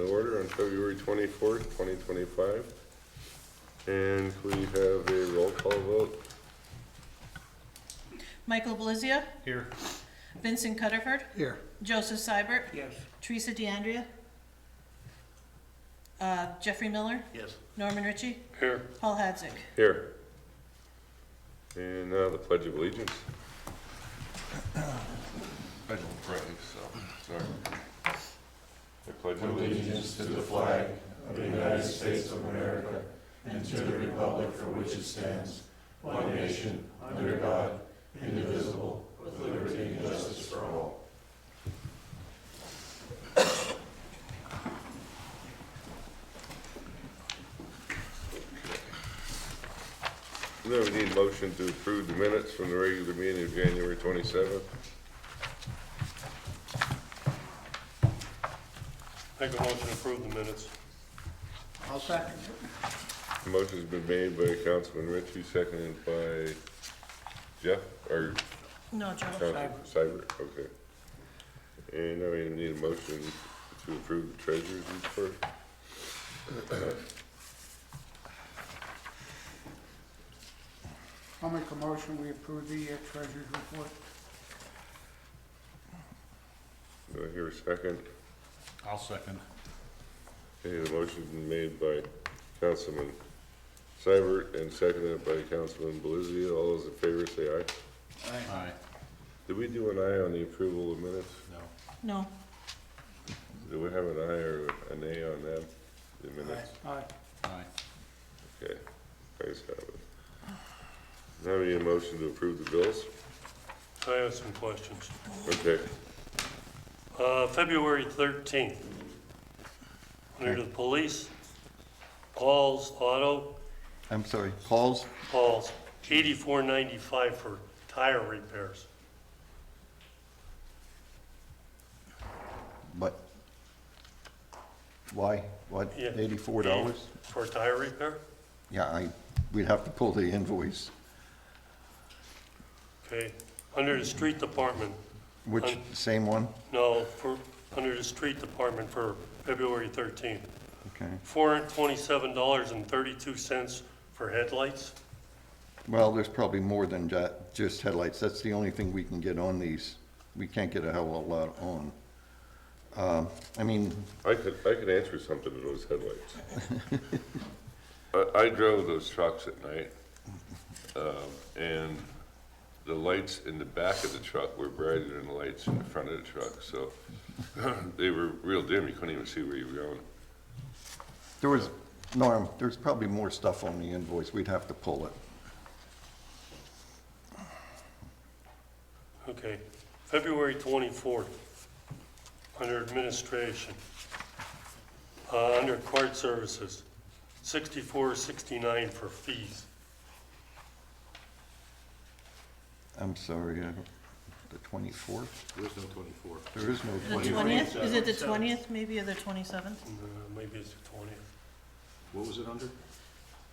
to order on February 24th, 2025. And we have a roll call vote. Michael Blizia, Here. Vincent Cutterford, Here. Joseph Seibert, Yes. Teresa DeAndrea, Jeffrey Miller, Yes. Norman Ritchie, Here. Paul Hadzik. Here. And now the Pledge of Allegiance. I don't pray, so, sorry. I pledge allegiance to the flag of the United States of America and to the republic for which it stands, one nation, under God, indivisible, with liberty and justice for all. Now we need a motion to approve the minutes from the regular meeting of January 27th. Make a motion to approve the minutes. I'll second it. The motion's been made by Councilman Ritchie, seconded by Jeff, or No, Joe. Councilman Seibert, okay. And now we need a motion to approve the treasurer's report. I'll make a motion, we approve the treasurer's report. Do I hear a second? I'll second. Okay, the motion's been made by Councilman Seibert and seconded by Councilman Belizia. All those in favor say aye. Aye. Did we do an aye on the approval of minutes? No. No. Do we have an aye or a nay on them, the minutes? Aye. Aye. Okay, ayes have it. Now we need a motion to approve the bills. I have some questions. Okay, February 13th, under the police, Paul's Auto, I'm sorry, Paul's? Paul's, $84.95 for tire repairs. But why? What, Yeah. $84? For tire repair? Yeah, we'd have to pull the invoice. Okay. Under the street department, Which, same one? no, under the street department for February 13th, Okay. $427.32 for headlights. Well, there's probably more than just headlights. That's the only thing we can get on these. We can't get a hell of a lot on. I mean, I could answer something to those headlights. I drove those trucks at night, and the lights in the back of the truck were brighter than the lights in the front of the truck, so they were real dim. You couldn't even see where you were going. Norm, there's probably more stuff on the invoice. We'd have to pull it. Okay. February 24th, under administration, under card services, $64.69 for fees. I'm sorry, the 24th? There is no 24. There is no The 24th. 20th? Is it the 20th, maybe, or the 27th? Maybe it's the 20th. What was it under?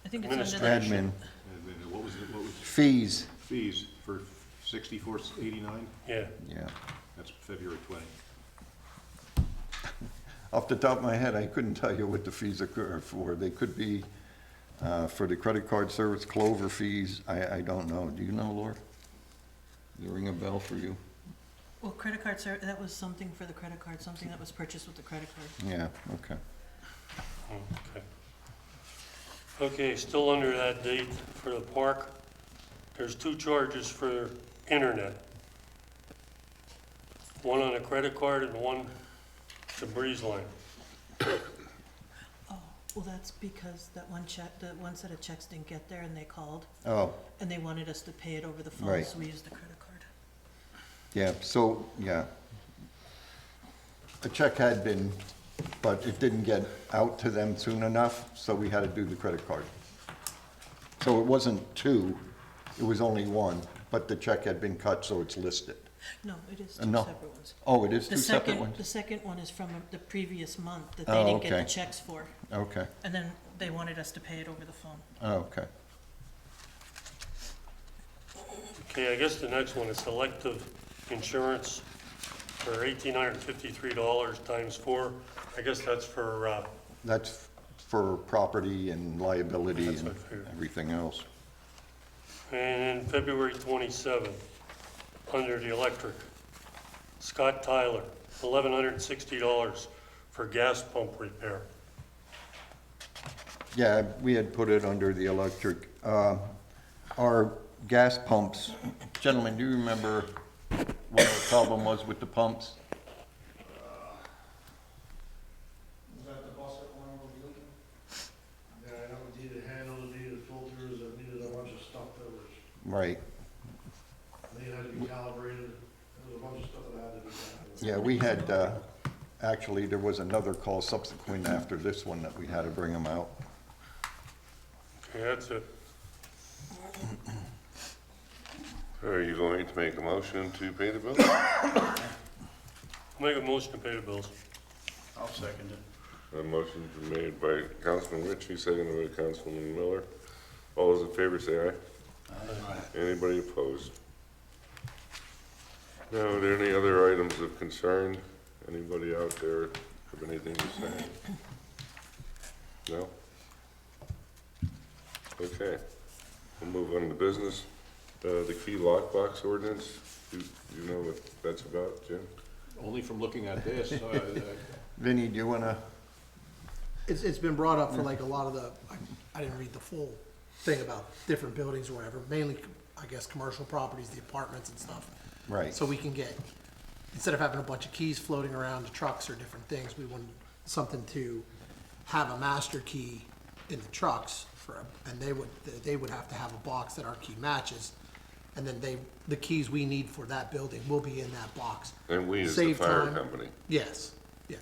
I think it's under the... Administration. Admin, And then what was it, what was fees, fees for 64.89? Yeah. yeah. That's February 20. Off the top of my head, I couldn't tell you what the fees are for. They could be for the credit card service, Clover fees, I don't know. Do you know, Laura? Does it ring a bell for you? Well, credit card, sir, that was something for the credit card, something that was purchased with the credit card. Yeah, okay. Okay. Okay, still under that date for the park, there's two charges for internet. One on a credit card and one to Breeze Line. Oh, well, that's because that one check, the one set of checks didn't get there and they called Oh, and they wanted us to pay it over the phone, Right. so we used the credit card. yeah, so, yeah. A check had been, but it didn't get out to them soon enough, so we had to do the credit card. So it wasn't two, it was only one, but the check had been cut, so it's listed. No, it is two No. separate ones. Oh, it is The two separate second, ones? the second one is from the previous month that Oh, they didn't get okay. the checks for. Okay, And then they wanted us to pay it over the phone. okay. Okay, I guess the next one is selective insurance for $1,853 times 4 I guess that's for, That's for property and liability That's and what I figured. everything else. and then February 27th, under the electric, Scott Tyler, $1,160 for gas pump repair. Yeah, we had put it under the electric. Our gas pumps, gentlemen, do you remember what the problem was with the pumps? Was that the bus that went over the leaking? Yeah, I know it needed handles, it needed filters, it needed a bunch of stuff that was, Right, it had to be calibrated, there was a bunch of stuff that had to be calibrated. yeah, we had, actually, there was another call subsequent after this one that we had to bring them out. Okay, that's it. Are you going to make a motion to pay the bill? Make a motion to pay the bills. I'll second it. A motion's been made by Councilman Ritchie, seconded by Councilman Miller. All those in favor say aye. Anybody opposed? Now, are there any other items of concern? Anybody out there have anything to say? No? Okay, we'll move on to business. The key lockbox ordinance, you know what that's about, Jim? Only from looking at this, Vinnie, do you wanna, It's been brought up for like a lot of the, I didn't read the full thing about different buildings or whatever, mainly, I guess, commercial properties, the apartments and stuff. right, So we can get, instead of having a bunch of keys floating around to trucks or different things, we want something to have a master key in the trucks for, and they would have to have a box that our key matches. And then the keys we need for that building will be in that box. And we as the Save fire time. company. Yes, yeah.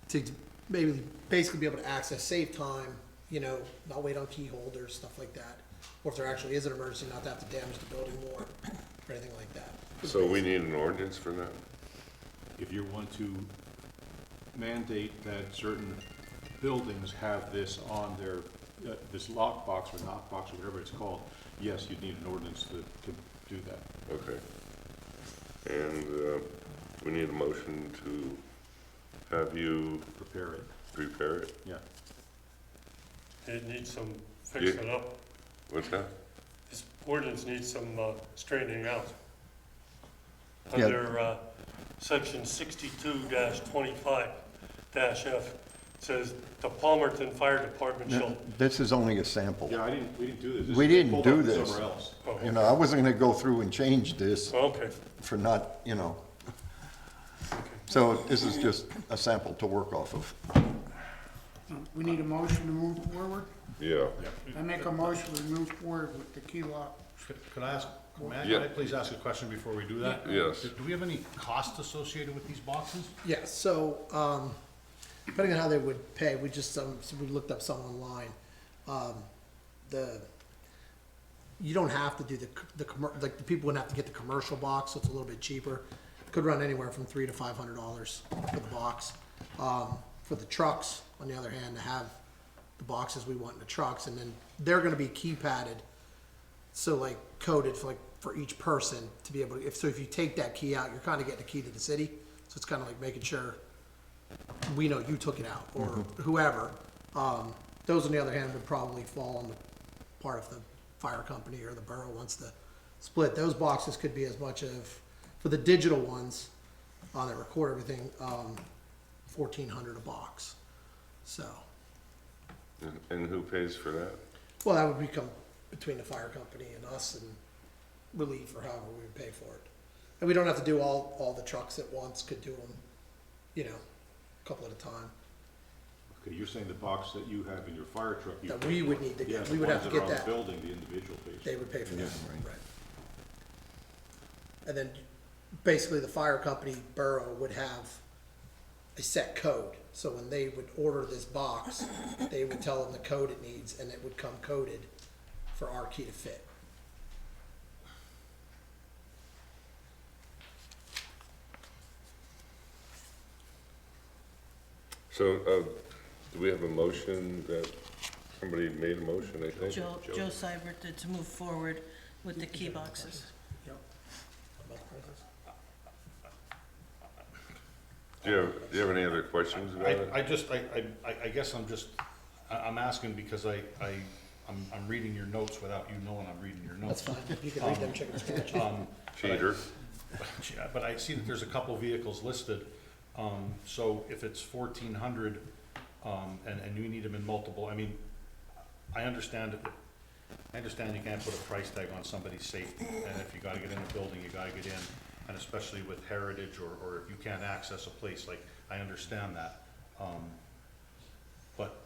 To maybe, basically be able to access, save time, you know, not wait on key holders, stuff like that. Or if there actually is an emergency, not to have to damage the building more, or anything like that. So we need an ordinance for that? if you want to mandate that certain buildings have this on their, this lockbox or knockbox or whatever it's called, yes, you'd need an ordinance to do that. Okay. And we need a motion to have you Prepare it, prepare it. yeah. It needs some fixing up. What's that? This ordinance needs some straightening out. Yeah. Under section 62-25-F, says the Palmerton Fire Department shall, this is only a sample. Yeah, we didn't do this. This We is didn't pulled do up from this. Somewhere else. oh, You know, I wasn't gonna go through and change this okay, for not, you know. So this is just a sample to work off of. We need a motion to move forward. Yeah. I make a motion to move forward with the key lock. Could I ask, Yeah. may I please ask a question before we do that? Yes. Do we have any cost associated with these boxes? Yeah, so, depending on how they would pay, we just, so we looked up some online. You don't have to do like, the people wouldn't have to get the commercial box, so it's a little bit cheaper. Could run anywhere from $300 to $500 for the box. For the trucks, on the other hand, to have the boxes we want in the trucks, and then they're gonna be keypadded, so like coded for each person to be able to, if you take that key out, you're kinda getting a key to the city, so it's kinda like making sure we know you took it out, or whoever. Those on the other hand would probably fall on the part of the fire company or the borough wants to split. Those boxes could be as much of, for the digital ones, that record everything, $1,400 a box, so. And who pays for that? Well, that would become between the fire company and us and relief, or however we would pay for it. And we don't have to do all the trucks at once, could do them, you know, a couple at a time. Okay, you're saying the box that you have in your fire truck. you That pay we for. would need to get- Yeah, we would the have to ones get that are that. on the building, the individual pays. They would pay for that, right. right. And then basically the fire company, Borough, would have a set code. So when they would order this box, they would tell them the code it needs, and it would come coded for our key to fit. So, do we have a motion that, somebody made a motion, I think? Joe Seibert did, to move forward with the key boxes. Yep. Do you have any other questions about it? I guess I'm asking because I'm reading your notes without you knowing I'm reading your That's notes. fine, you can read them chicken scratch. Cheater. But I see that there's a couple vehicles listed, so if it's 1,400, and you need them in multiple, I mean, I understand you can't put a price tag on somebody's safety, and if you gotta get in the building, you gotta get in, and especially with heritage, or if you can't access a place, like, I understand that. But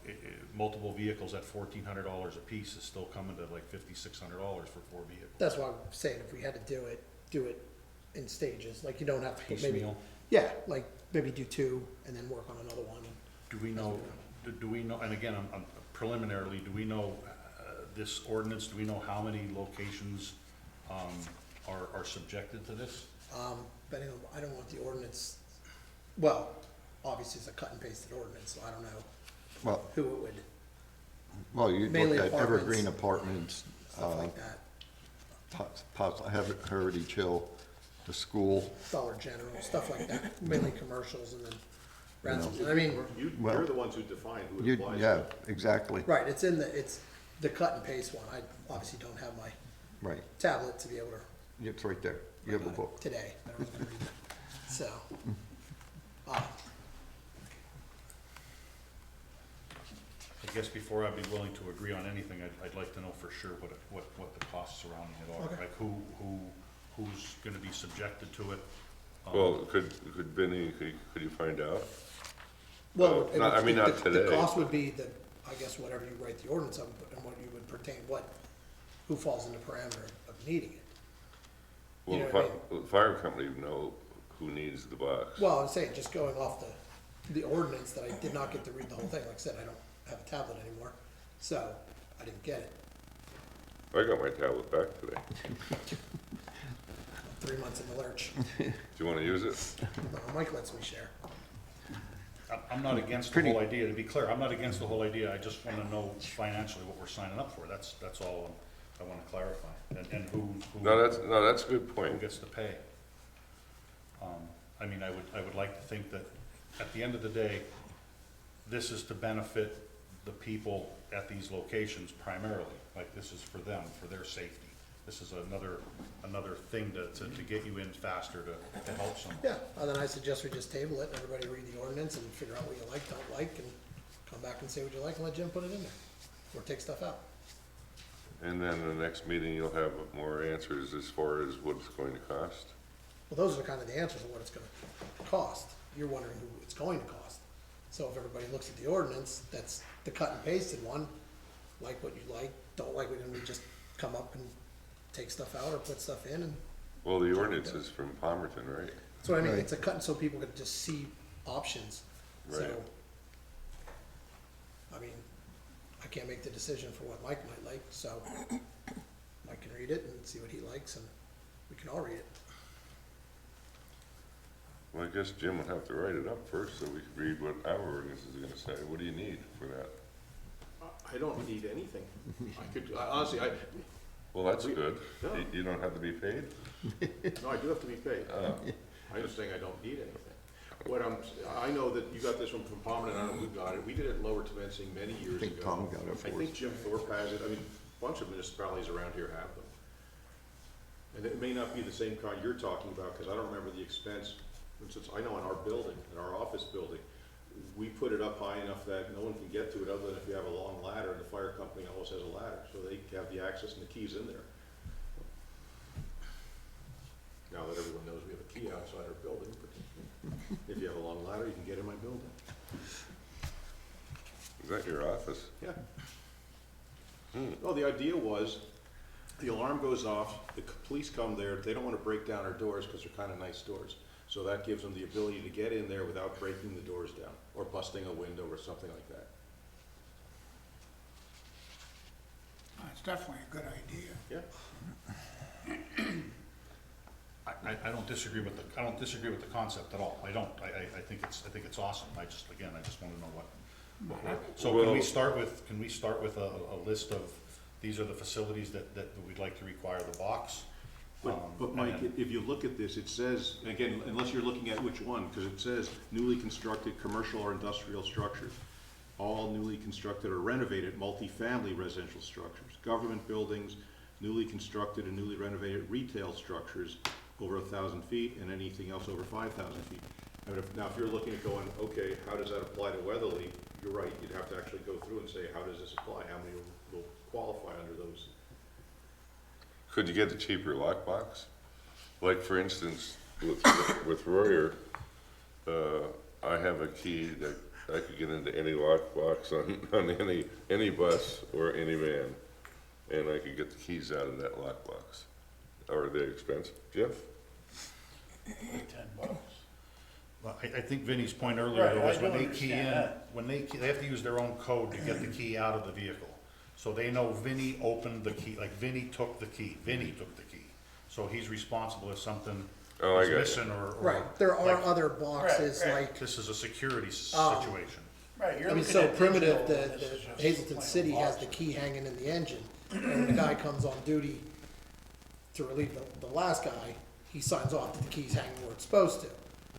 multiple vehicles at $1,400 a piece is still coming to like $5,600 for 4 vehicles. That's why I'm saying if we had to do it in stages, like you don't have to put maybe. Piecemeal. Yeah, like maybe do 2 and then work on another one. Do we know, and again, I'm preliminarily, do we know, this ordinance, do we know how many locations, are subjected to this? Depending on, I don't want the ordinance, well, obviously it's a cut and pasted ordinance, so I don't know Well, who it would, well, you Mainly look at apartments. Evergreen Apartments, stuff like that. Heritage Hill, the school. Dollar General, stuff like that, mainly commercials and then rentals. And I mean, Well- You're the ones who define who it You, applies yeah, to. exactly, right, it's the cut and paste one. I obviously don't have my right. tablet to be able to It's right there. You have a write on it book. today. But I was gonna read it. So, I guess before I'd be willing to agree on anything, I'd like to know for sure what the costs surrounding it are. Okay. Like who's gonna be subjected to it? Well, could Vinnie, could you find out? well, it not- I would- mean, not the today. cost would be the, I guess, whatever you write the ordinance of, and what you would pertain, who falls in the parameter of needing it. Well, You the know what I the fire company would know who needs the box. Well, I'm saying, just going off the ordinance, that I did not get to read the whole thing. Like I said, I don't have a tablet anymore, so I didn't get it. I got my tablet back today. 3 months in the lurch. Do you wanna use it? Mike lets me share. I'm not against the whole idea, to be clear, I'm not against the whole idea, I just wanna know financially what we're signing up for, that's all I wanna clarify, and who No, that's a good who point. gets to pay. I mean, I would like to think that, at the end of the day, this is to benefit the people at these locations primarily, like, this is for them, for their safety. This is another thing to get you in faster, to help someone. Yeah, and then I suggest we just table it, and everybody read the ordinance and figure out what you like, don't like, and come back and say what you like, and let Jim put it in there, or take stuff out. And then the next meeting, you'll have more answers as far as what it's going to cost. Well, those are kind of the answers of what it's gonna cost. You're wondering who it's going to cost. So if everybody looks at the ordinance, that's the cut and pasted one, like what you like, don't like what, and we just come up and take stuff out or put stuff in, and Well, the ordinance is from Palmerton, right? that's what I mean, Right. it's a cut, so people could just see options, so. Right. I mean, I can't make the decision for what Mike might like, so Mike can read it and see what he likes, and we can all read it. Well, I guess Jim would have to write it up first, so we can read what our ordinance is gonna say. What do you need for that? I don't need anything. Honestly, Well, that's good. Yeah. You don't have to be paid? no, I do have to be paid. I'm just saying I don't need anything. I know that you got this one from Palmer, and I don't know who got it. We did it in Lower Tecumseh many years I ago. think Tom got it for I us. think Jim Thorpe has it. I mean, a bunch of municipalities around here have them. And it may not be the same kind you're talking about, because I don't remember the expense. For instance, I know in our building, in our office building, we put it up high enough that no one can get to it other than if you have a long ladder, and the fire company always has a ladder, so they have the access and the keys in there. Now that everyone knows we have a key outside our building, but if you have a long ladder, you can get in my building. Is that your office? Yeah. Oh, the idea was, the alarm goes off, the police come there, they don't wanna break down our doors, cause they're kinda nice doors. So that gives them the ability to get in there without breaking the doors down, or busting a window or something like that. It's definitely a good idea. Yeah. I don't disagree with the concept at all, I don't, I think it's awesome, I just wanna know what, so can we Well- start with a list of, these are the facilities that we'd like to require the box? But Mike, if you look at this, it says, again, unless you're looking at which one, because it says newly constructed commercial or industrial structures, all newly constructed or renovated multifamily residential structures, government buildings, newly constructed and newly renovated retail structures over 1,000 feet, and anything else over 5,000 feet. I mean, now, if you're looking at going, okay, how does that apply to Weatherly? You're right, you'd have to actually go through and say, how does this apply? How many will qualify under those? Could you get a cheaper lockbox? Like, for instance, with Royer, I have a key that I could get into any lockbox on any bus or any van, and I could get the keys out of that lockbox. Are they expensive, Jeff? $10. Well, I think Vinnie's point earlier Right, though was I when don't they key in, understand that. when they have to use their own code to get the key out of the vehicle. So they know Vinnie opened the key, like Vinnie took the key, So he's responsible if something Oh, I is got you. missing or. Right, there are like, other boxes Right, right. like, This is a security Um, situation. Right, you're I mean, looking so at primitive digital, that and this is just Hazelton plain City has box. the key hanging in the engine. And when the guy comes on duty to relieve the last guy, he signs off that the key's hanging where it's supposed to.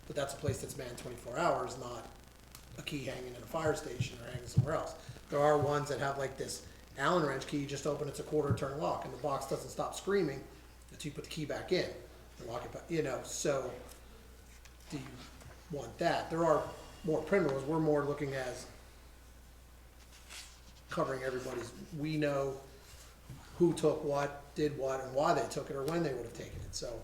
But that's a place that's manned 24 hours, not a key hanging in a fire station or hanging somewhere else. There are ones that have like this Allen wrench key, you just open, it's a quarter turn lock, and the box doesn't stop screaming until you put the key back in and lock it back, you know, so do you want that? There are more primitive ones, we're more looking as covering everybody's, we know who took what, did what, and why they took it, or when they would have taken it, so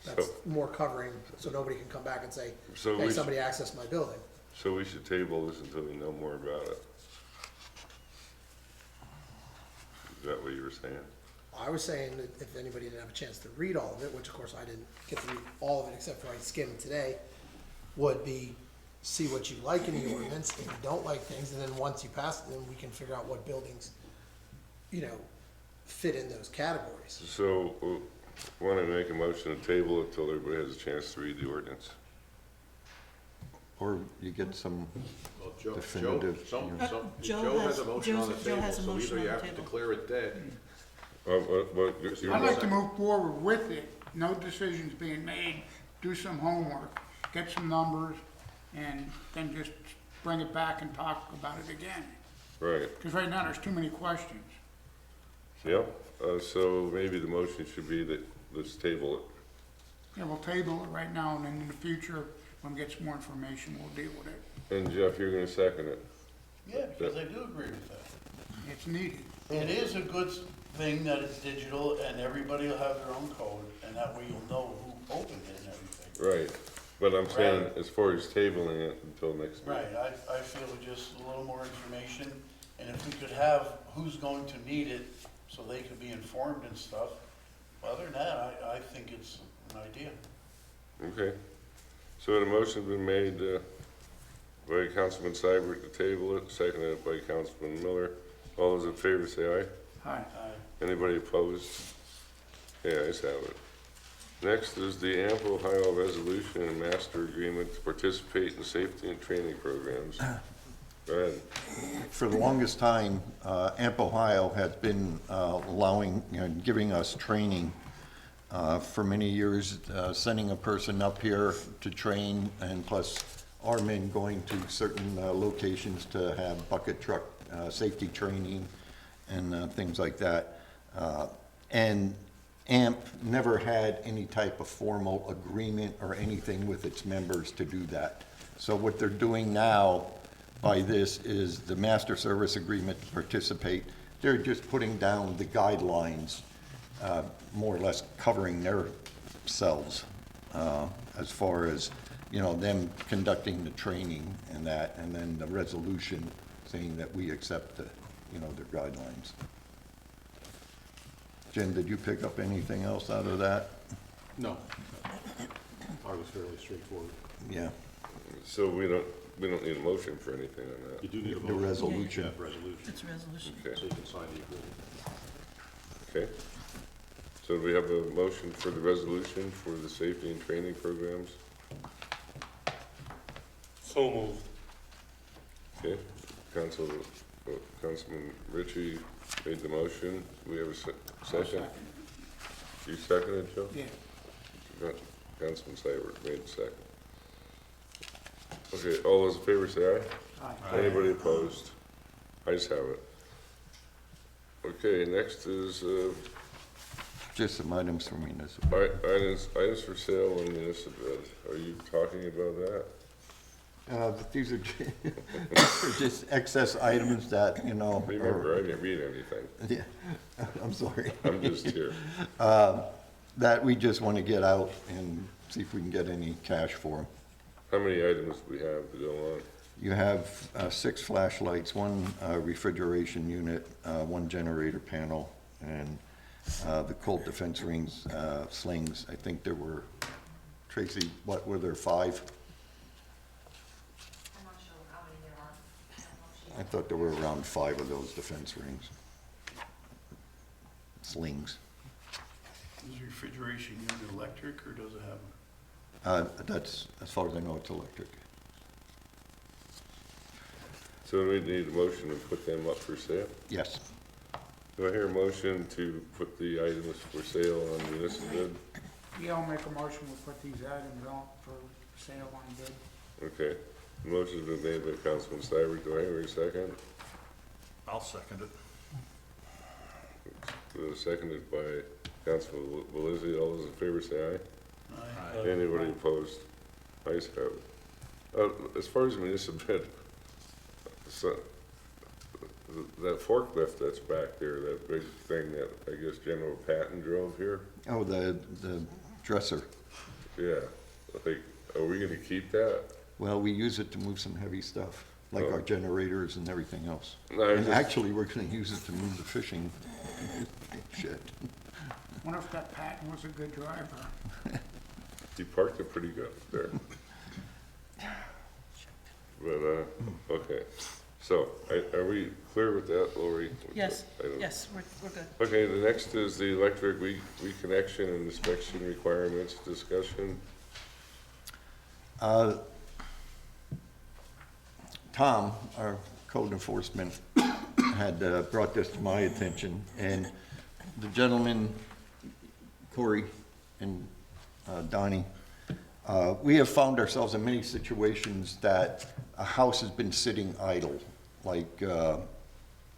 that's So- more covering, so nobody can come back and say, So hey, we somebody accessed my building. So we should table this until we know more about it. Is that what you were saying? I was saying that if anybody didn't have a chance to read all of it, which of course I didn't get to read all of it except for I skimmed today, would be see what you like in the ordinance, if you don't like things, and then once you pass it, then we can figure out what buildings, you know, fit in those categories. So, want to make a motion to table it till everybody has a chance to read the ordinance? Or you get some Well, Joe, definitive, Joe, you know. Joe has a motion on the Joe has a table, so motion either on you the have to table. declare it dead. I'd like to move forward with it, no decisions being made, do some homework, get some numbers, and then just bring it back and talk about it again. Right, Because right now, there's too many questions. yeah, so maybe the motion should be that, let's table it. Yeah, we'll table it right now, and then in the future, when we get some more information, we'll deal with it. And Jeff, you're gonna second it? Yeah, because I do agree with that. It's needed. It is a good thing that it's digital and everybody will have their own code, and that way you'll know who opened it and everything. Right, but I'm saying, Right. as far as tabling it until next week. Right, I feel just a little more information, and if we could have who's going to need it, so they could be informed and stuff. Other than that, I think it's an idea. Okay, so the motion's been made, by Councilman Seibert to table it, seconded by Councilman Miller. All those in favor say aye. Hi. Anybody opposed? Yeah, ayes have it. Next is the AMP Ohio Resolution and Master Agreement to participate in safety and training programs. Go ahead. For the longest time, AMP Ohio has been allowing, giving us training for many years, sending a person up here to train, and plus our men going to certain locations to have bucket truck safety training and things like that. And AMP never had any type of formal agreement or anything with its members to do that. So what they're doing now by this is the master service agreement to participate. They're just putting down the guidelines, more or less covering themselves as far as, you know, them conducting the training and that, and then the resolution saying that we accept the, you know, their guidelines. Jim, did you pick up anything else out of that? No. Ours was fairly straightforward. Yeah, So we don't need a motion for anything on that. You do need a The motion. resolution. Yeah, resolution, It's a resolution. Okay, so you can sign the agreement. okay. So do we have a motion for the resolution for the safety and training programs? So moved. Okay, Councilman Ritchie made the motion. Do we have a second? You seconded, Joe? Yeah. Councilman Seibert made the second. Okay, all those in favor say aye. Aye. Anybody opposed? Ayes have it. Okay, next is, Just some items for municipal. items for sale on municipal bid. Are you talking about that? These are these are just excess items that, you know. Remember, I didn't read anything. Yeah, I'm sorry. I'm just here. That we just want to get out and see if we can get any cash for them. How many items do we have to go on? You have 6 flashlights, 1 refrigeration unit, 1 generator panel, and the cold defense rings, slings. I think there were, Tracy, what were there, 5? I'm not sure how many there are. I thought there were around 5 of those defense rings. Slings. Is refrigeration unit electric or does it have? That's, as far as I know, it's electric. So we need a motion to put them up for sale? Yes. Do I hear a motion to put the items for sale on municipal bid? Yeah, I'll make a motion to put these items on for sale on bid. Okay. Motion's been made by Councilman Seibert. Do I hear a second? I'll second it. Seconded by Councilman Velizzi. All those in favor say aye. Aye. Anybody opposed? Ayes have it. As far as municipal bid, so, that forklift that's back there, that big thing that I guess General Patton drove here, Oh, the dresser. yeah, like, are we gonna keep that? Well, we use it to move some heavy stuff, like our generators and everything else. No, I And just- actually, we're gonna use it to move the fishing shed. Wonder if that Patton was a good driver. He parked it pretty good there. But, okay, so, are we clear with that, Lori? Yes, I don't- yes, we're good. Okay, the next is the electric reconnection and inspection requirements discussion. Tom, our code enforcement, had brought this to my attention, and the gentleman, Corey and Donnie, we have found ourselves in many situations that a house has been sitting idle, like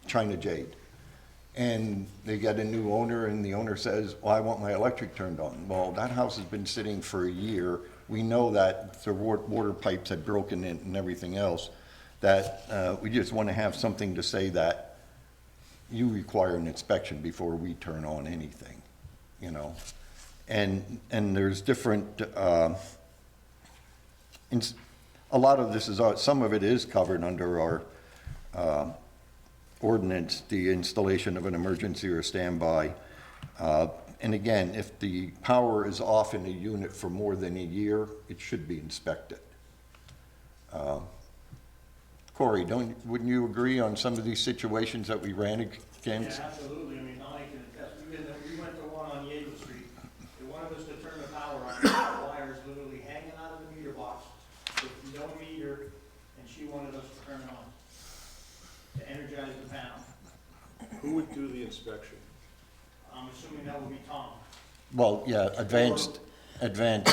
China Jade. And they get a new owner, and the owner says, well, I want my electric turned on. Well, that house has been sitting for a year. We know that the water pipes had broken in and everything else, that we just want to have something to say that you require an inspection before we turn on anything, you know? And there's different, a lot of this is, some of it is covered under our ordinance, the installation of an emergency or standby. And again, if the power is off in a unit for more than a year, it should be inspected. Corey, wouldn't you agree on some of these situations that we ran against? Yeah, absolutely. I mean, I can attest. We went to one on Yagle Street. They wanted us to turn the power on. The wires literally hanging out of the meter box with no meter, and she wanted us to turn it on to energize the panel. Who would do the inspection? I'm assuming that would be Tom. Well, yeah, advanced, Advanced.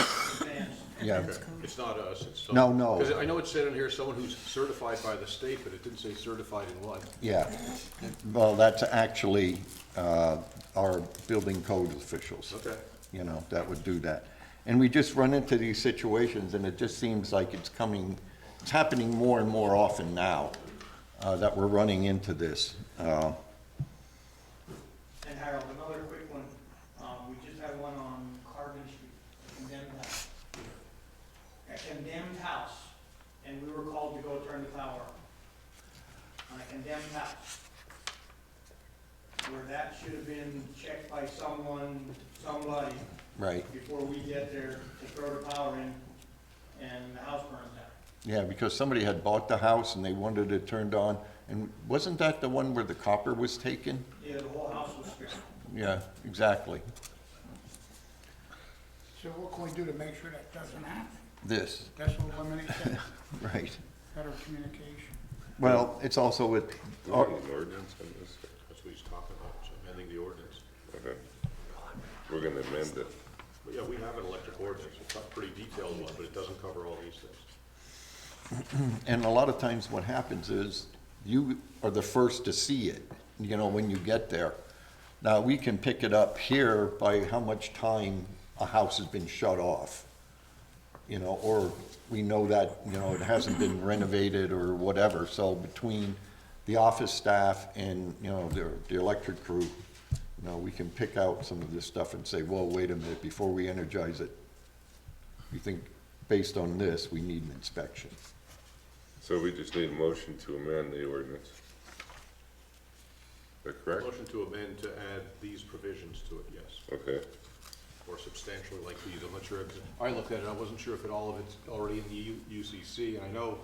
yeah. Advanced code. It's not us, it's some. No. Because I know it said in here, someone who's certified by the state, but it didn't say certified in what. Yeah, well, that's actually our building code officials. Okay. You know, that would do that. And we just run into these situations, and it just seems like it's happening more and more often now, that we're running into this. And Harold, another quick one. We just had one on Carbon Street, a condemned house. A condemned house, and we were called to go turn the power on a condemned house. Where that should have been checked by somebody, Right, before we get there to throw the power in, and the house burns down. yeah, because somebody had bought the house and they wanted it turned on, and wasn't that the one where the copper was taken? Yeah, the whole house was stripped. Yeah, exactly, So what can we do to make sure that doesn't happen? this, This will eliminate that, right. better communication. Well, it's also with, Do we need an ordinance on this? That's what he's talking about, so amending the ordinance. Okay. we're gonna amend it. But yeah, we have an electric ordinance, it's not a pretty detailed one, but it doesn't cover all these things. And a lot of times what happens is you are the first to see it, you know, when you get there. Now, we can pick it up here by how much time a house has been shut off, you know, or we know that, you know, it hasn't been renovated or whatever. So between the office staff and, you know, the electric crew, you know, we can pick out some of this stuff and say, well, wait a minute, before we energize it, we think, based on this, we need an inspection. So we just need a motion to amend the ordinance. Is that correct? Motion to amend to add these provisions to it, yes. Okay. Or substantially like these, I'm not sure, I looked at it, I wasn't sure if all of it's already in the UCC, and I know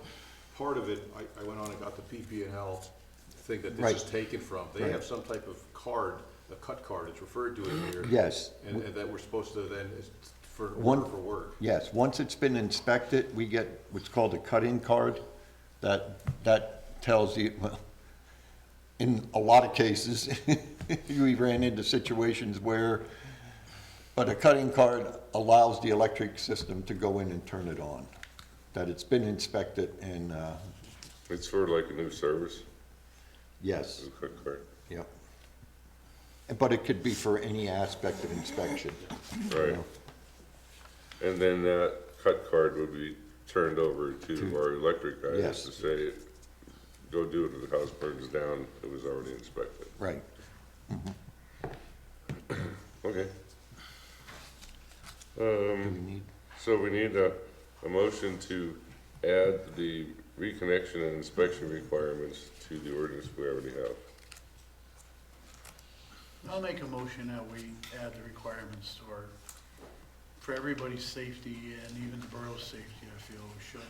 part of it, I went on and got the PP&L thing that this is taken from. They have some type of card, a cut card, it's referred to in here. Yes. And that we're supposed to then, for One- word for word. Yes, once it's been inspected, we get what's called a cut-in card that tells you, well, in a lot of cases, we ran into situations where, but a cut-in card allows the electric system to go in and turn it on, that it's been inspected and, It's sort of like a new service, yes, a quick card. yep. But it could be for any aspect of inspection. Right. And then that cut card would be turned over to our electric guys Yes. to say, go do it if the house burns down, it was already inspected. Right. Okay. Do we need, So we need a motion to add the reconnection and inspection requirements to the ordinance we already have. I'll make a motion that we add the requirements to our, for everybody's safety and even the borough's safety, I feel we should.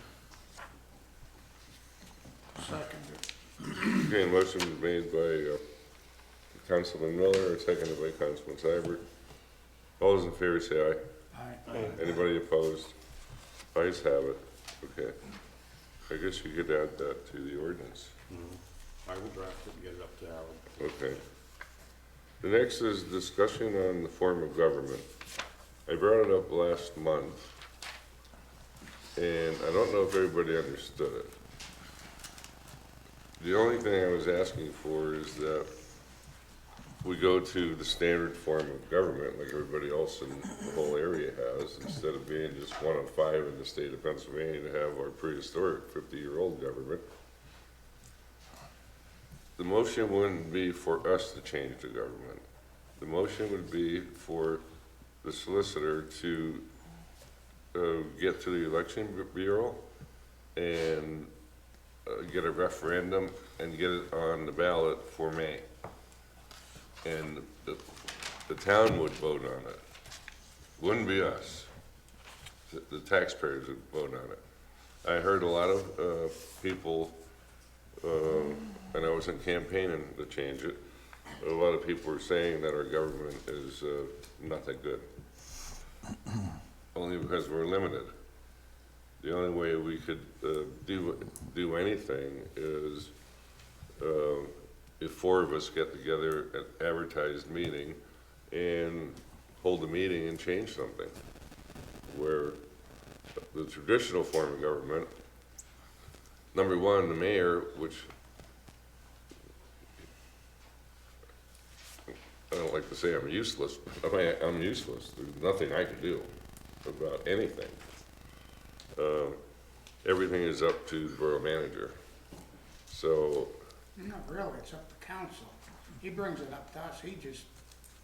Second. Okay, motion was made by Councilman Miller, seconded by Councilman Seibert. All those in favor say aye. Aye. Anybody opposed? Ayes have it. Okay. I guess you could add that to the ordinance. I will draft it and get it up to Harold. Okay. The next is discussion on the form of government. I brought it up last month, and I don't know if everybody understood it. The only thing I was asking for is that we go to the standard form of government like everybody else in the whole area has, instead of being just one of 5 in the state of Pennsylvania to have our prehistoric 50-year-old government. The motion wouldn't be for us to change the government. The motion would be for the solicitor to get to the election bureau and get a referendum and get it on the ballot for May. And the town would vote on it. Wouldn't be us. The taxpayers would vote on it. I heard a lot of people, and I wasn't campaigning to change it, a lot of people were saying that our government is not that good. Only because we're limited. The only way we could do anything is if 4 of us get together at advertised meeting and hold a meeting and change something. Where the traditional form of government, number 1, the mayor, which I don't like to say I'm useless, but I'm useless. There's nothing I can do about anything. Everything is up to the borough manager. So, Not really, it's up to council. He brings it up to us,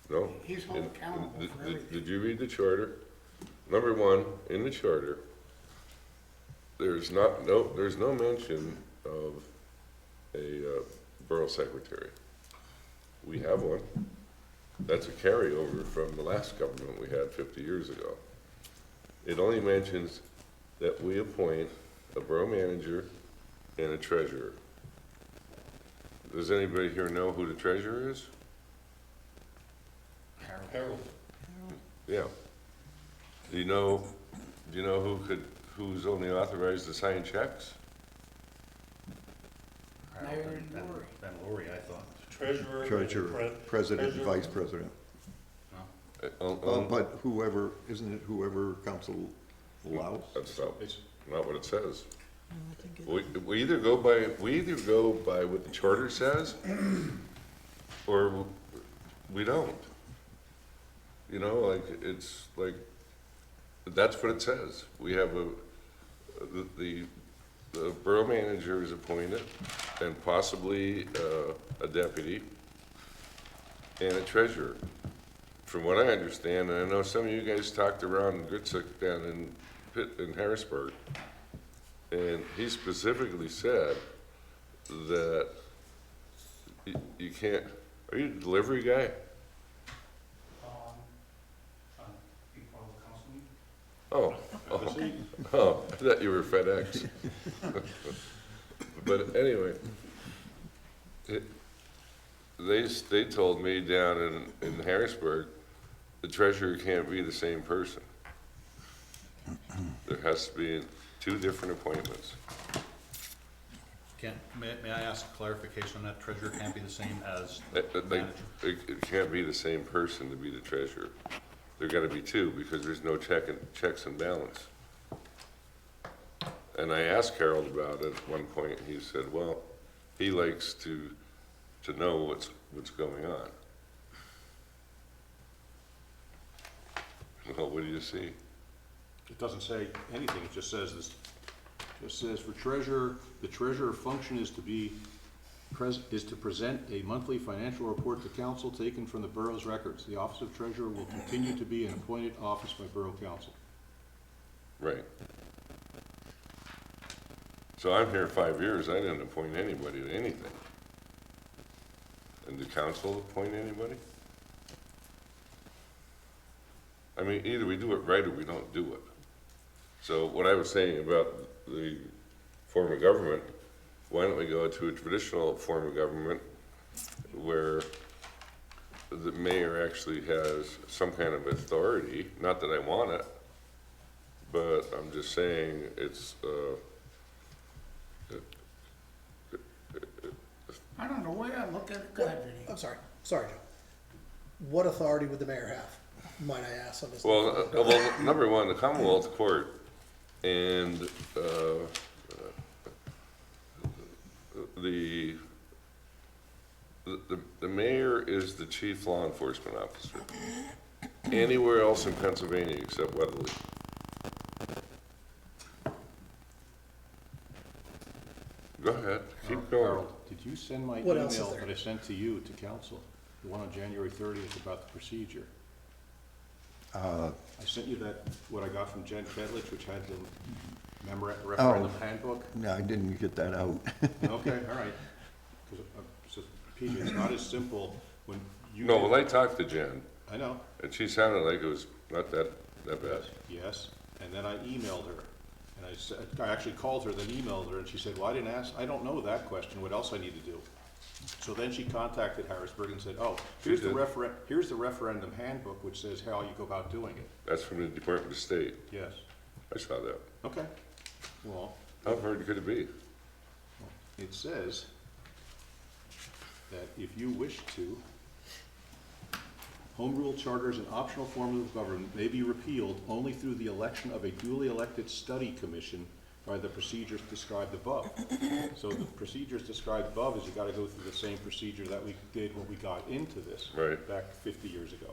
no. he's held accountable for everything. Did you read the charter? Number 1, in the charter, there's no mention of a borough secretary. We have one. That's a carryover from the last government we had 50 years ago. It only mentions that we appoint a borough manager and a treasurer. Does anybody here know who the treasurer is? Harold. Yeah. Do you know who's only authorized to sign checks? Mayor and Lori. Ben Lori, I thought. Treasurer. treasurer, president, Treasurer. vice president. But whoever, isn't it whoever council allows? That's not what it says. No, I think it- We either go by what the charter says, or we don't. You know, like, it's like, that's what it says. We have the borough manager is appointed, and possibly a deputy, and a treasurer. From what I understand, and I know some of you guys talked around Gritzik down in Harrisburg, and he specifically said that you can't, are you a delivery guy? Before the council meeting. Oh, I thought you were FedEx. But anyway, they told me down in Harrisburg, the treasurer can't be the same person. There has to be 2 different appointments. May I ask clarification on that? Treasurer can't be the same as It manager? it can't be the same person to be the treasurer. There gotta be 2, because there's no checks and balance. And I asked Harold about it at one point, and he said, well, he likes to know what's going on. Well, what do you see? It doesn't say anything, it just says this, just says for treasurer, the treasurer function is to present a monthly financial report to council taken from the borough's records. The office of treasurer will continue to be an appointed office by borough council. Right. So I'm here 5 years, I didn't appoint anybody to anything. And the council appoint anybody? I mean, either we do it right or we don't do it. So what I was saying about the form of government, why don't we go to a traditional form of government where the mayor actually has some kind of authority? Not that I want it, but I'm just saying it's, I don't know, the way I look at it, go ahead, Vinnie. I'm sorry, Joe. What authority would the mayor have, might I ask on this? well, number one, the Commonwealth Court and the mayor is the chief law enforcement officer. Anywhere else in Pennsylvania except Weatherly. Go ahead, keep going. Harold, did you send my What else is email there? that I sent to you to council? The one on January 30th about the procedure? I sent you that, what I got from Jen Kedlich, which had the referendum handbook. No, I didn't get that out. Okay, all right. Because, PJ, it's not as simple when you. No, well, I talked to Jen, I know, and she sounded like it was not that bad. yes, and then I emailed her, and I said, I actually called her, then emailed her, and she said, well, I don't know that question, what else I need to do? So then she contacted Harrisburg and said, oh, here's the referendum handbook, which says how you go about doing it. That's from the Department of State. Yes, I saw that. okay, well, How hard could it be? it says that if you wish to, home rule charters and optional forms of government may be repealed only through the election of a duly elected study commission by the procedures described above. So the procedures described above is you gotta go through the same procedure that we did when we got into this. Right. Back 50 years ago.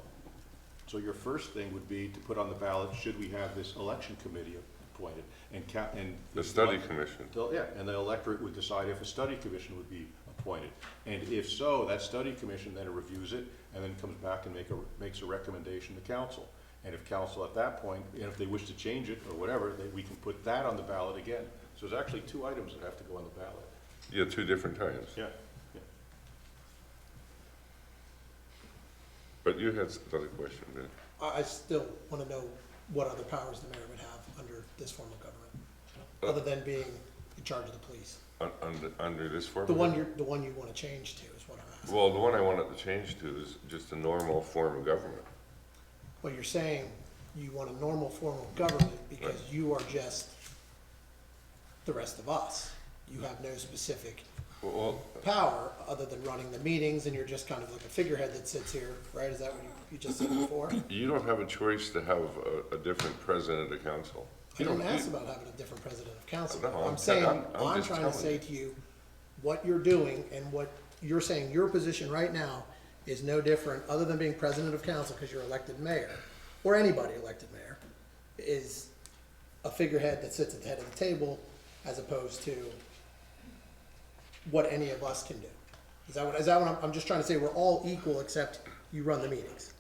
So your first thing would be to put on the ballot, should we have this election committee appointed? And The study commission. Yeah, and the electorate would decide if a study commission would be appointed. And if so, that study commission then reviews it and then comes back and makes a recommendation to council. And if council at that point, and if they wish to change it or whatever, then we can put that on the ballot again. So there's actually 2 items that have to go on the ballot. Yeah, 2 different times. Yeah. But you had another question, man. I still wanna know what other powers the mayor would have under this form of government, other than being in charge of the police. Under this form? The one you wanna change to is what I'm asking. Well, the one I wanted to change to is just a normal form of government. Well, you're saying you want a normal form of government because you are just the rest of us. You have no specific Well, power other than running the meetings, and you're just kind of like a figurehead that sits here, right? Is that what you just said before? You don't have a choice to have a different president of council. I You didn't don't- ask about having a different president of council. No, I'm saying, I'm I'm just trying to telling say you. to you, what you're doing and what you're saying, your position right now is no different, other than being president of council, because you're elected mayor, or anybody elected mayor, is a figurehead that sits at the head of the table, as opposed to what any of us can do. Is that what I'm just trying to say, we're all equal except you run the meetings?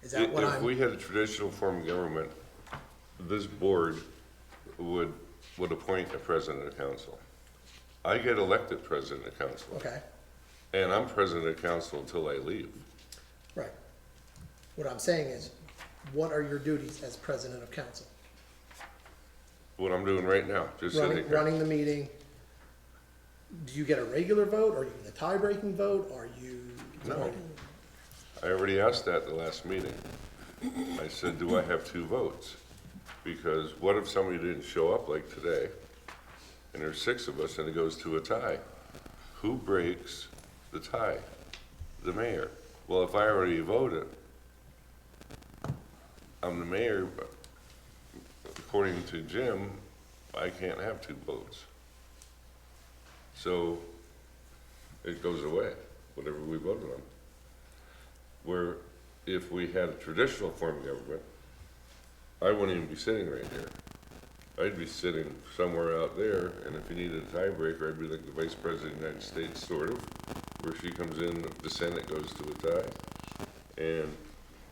Is that what If we had a traditional form of government, this board would appoint a president of council. I get elected president of council, Okay, and I'm president of council until I leave. right. What I'm saying is, what are your duties as president of council? What I'm doing right now, just sitting here. Running the meeting, do you get a regular vote, or you get a tie-breaking vote, are you? No. I already asked that at the last meeting. I said, do I have 2 votes? Because what if somebody didn't show up like today, and there's 6 of us, and it goes to a tie? Who breaks the tie? The mayor. Well, if I already voted, I'm the mayor, but according to Jim, I can't have 2 votes. So it goes away, whatever we voted on. Where if we had a traditional form of government, I wouldn't even be sitting right here. I'd be sitting somewhere out there, and if you needed a tiebreaker, I'd be like the Vice President of the United States, sort of, where she comes in, if the Senate goes to a tie, and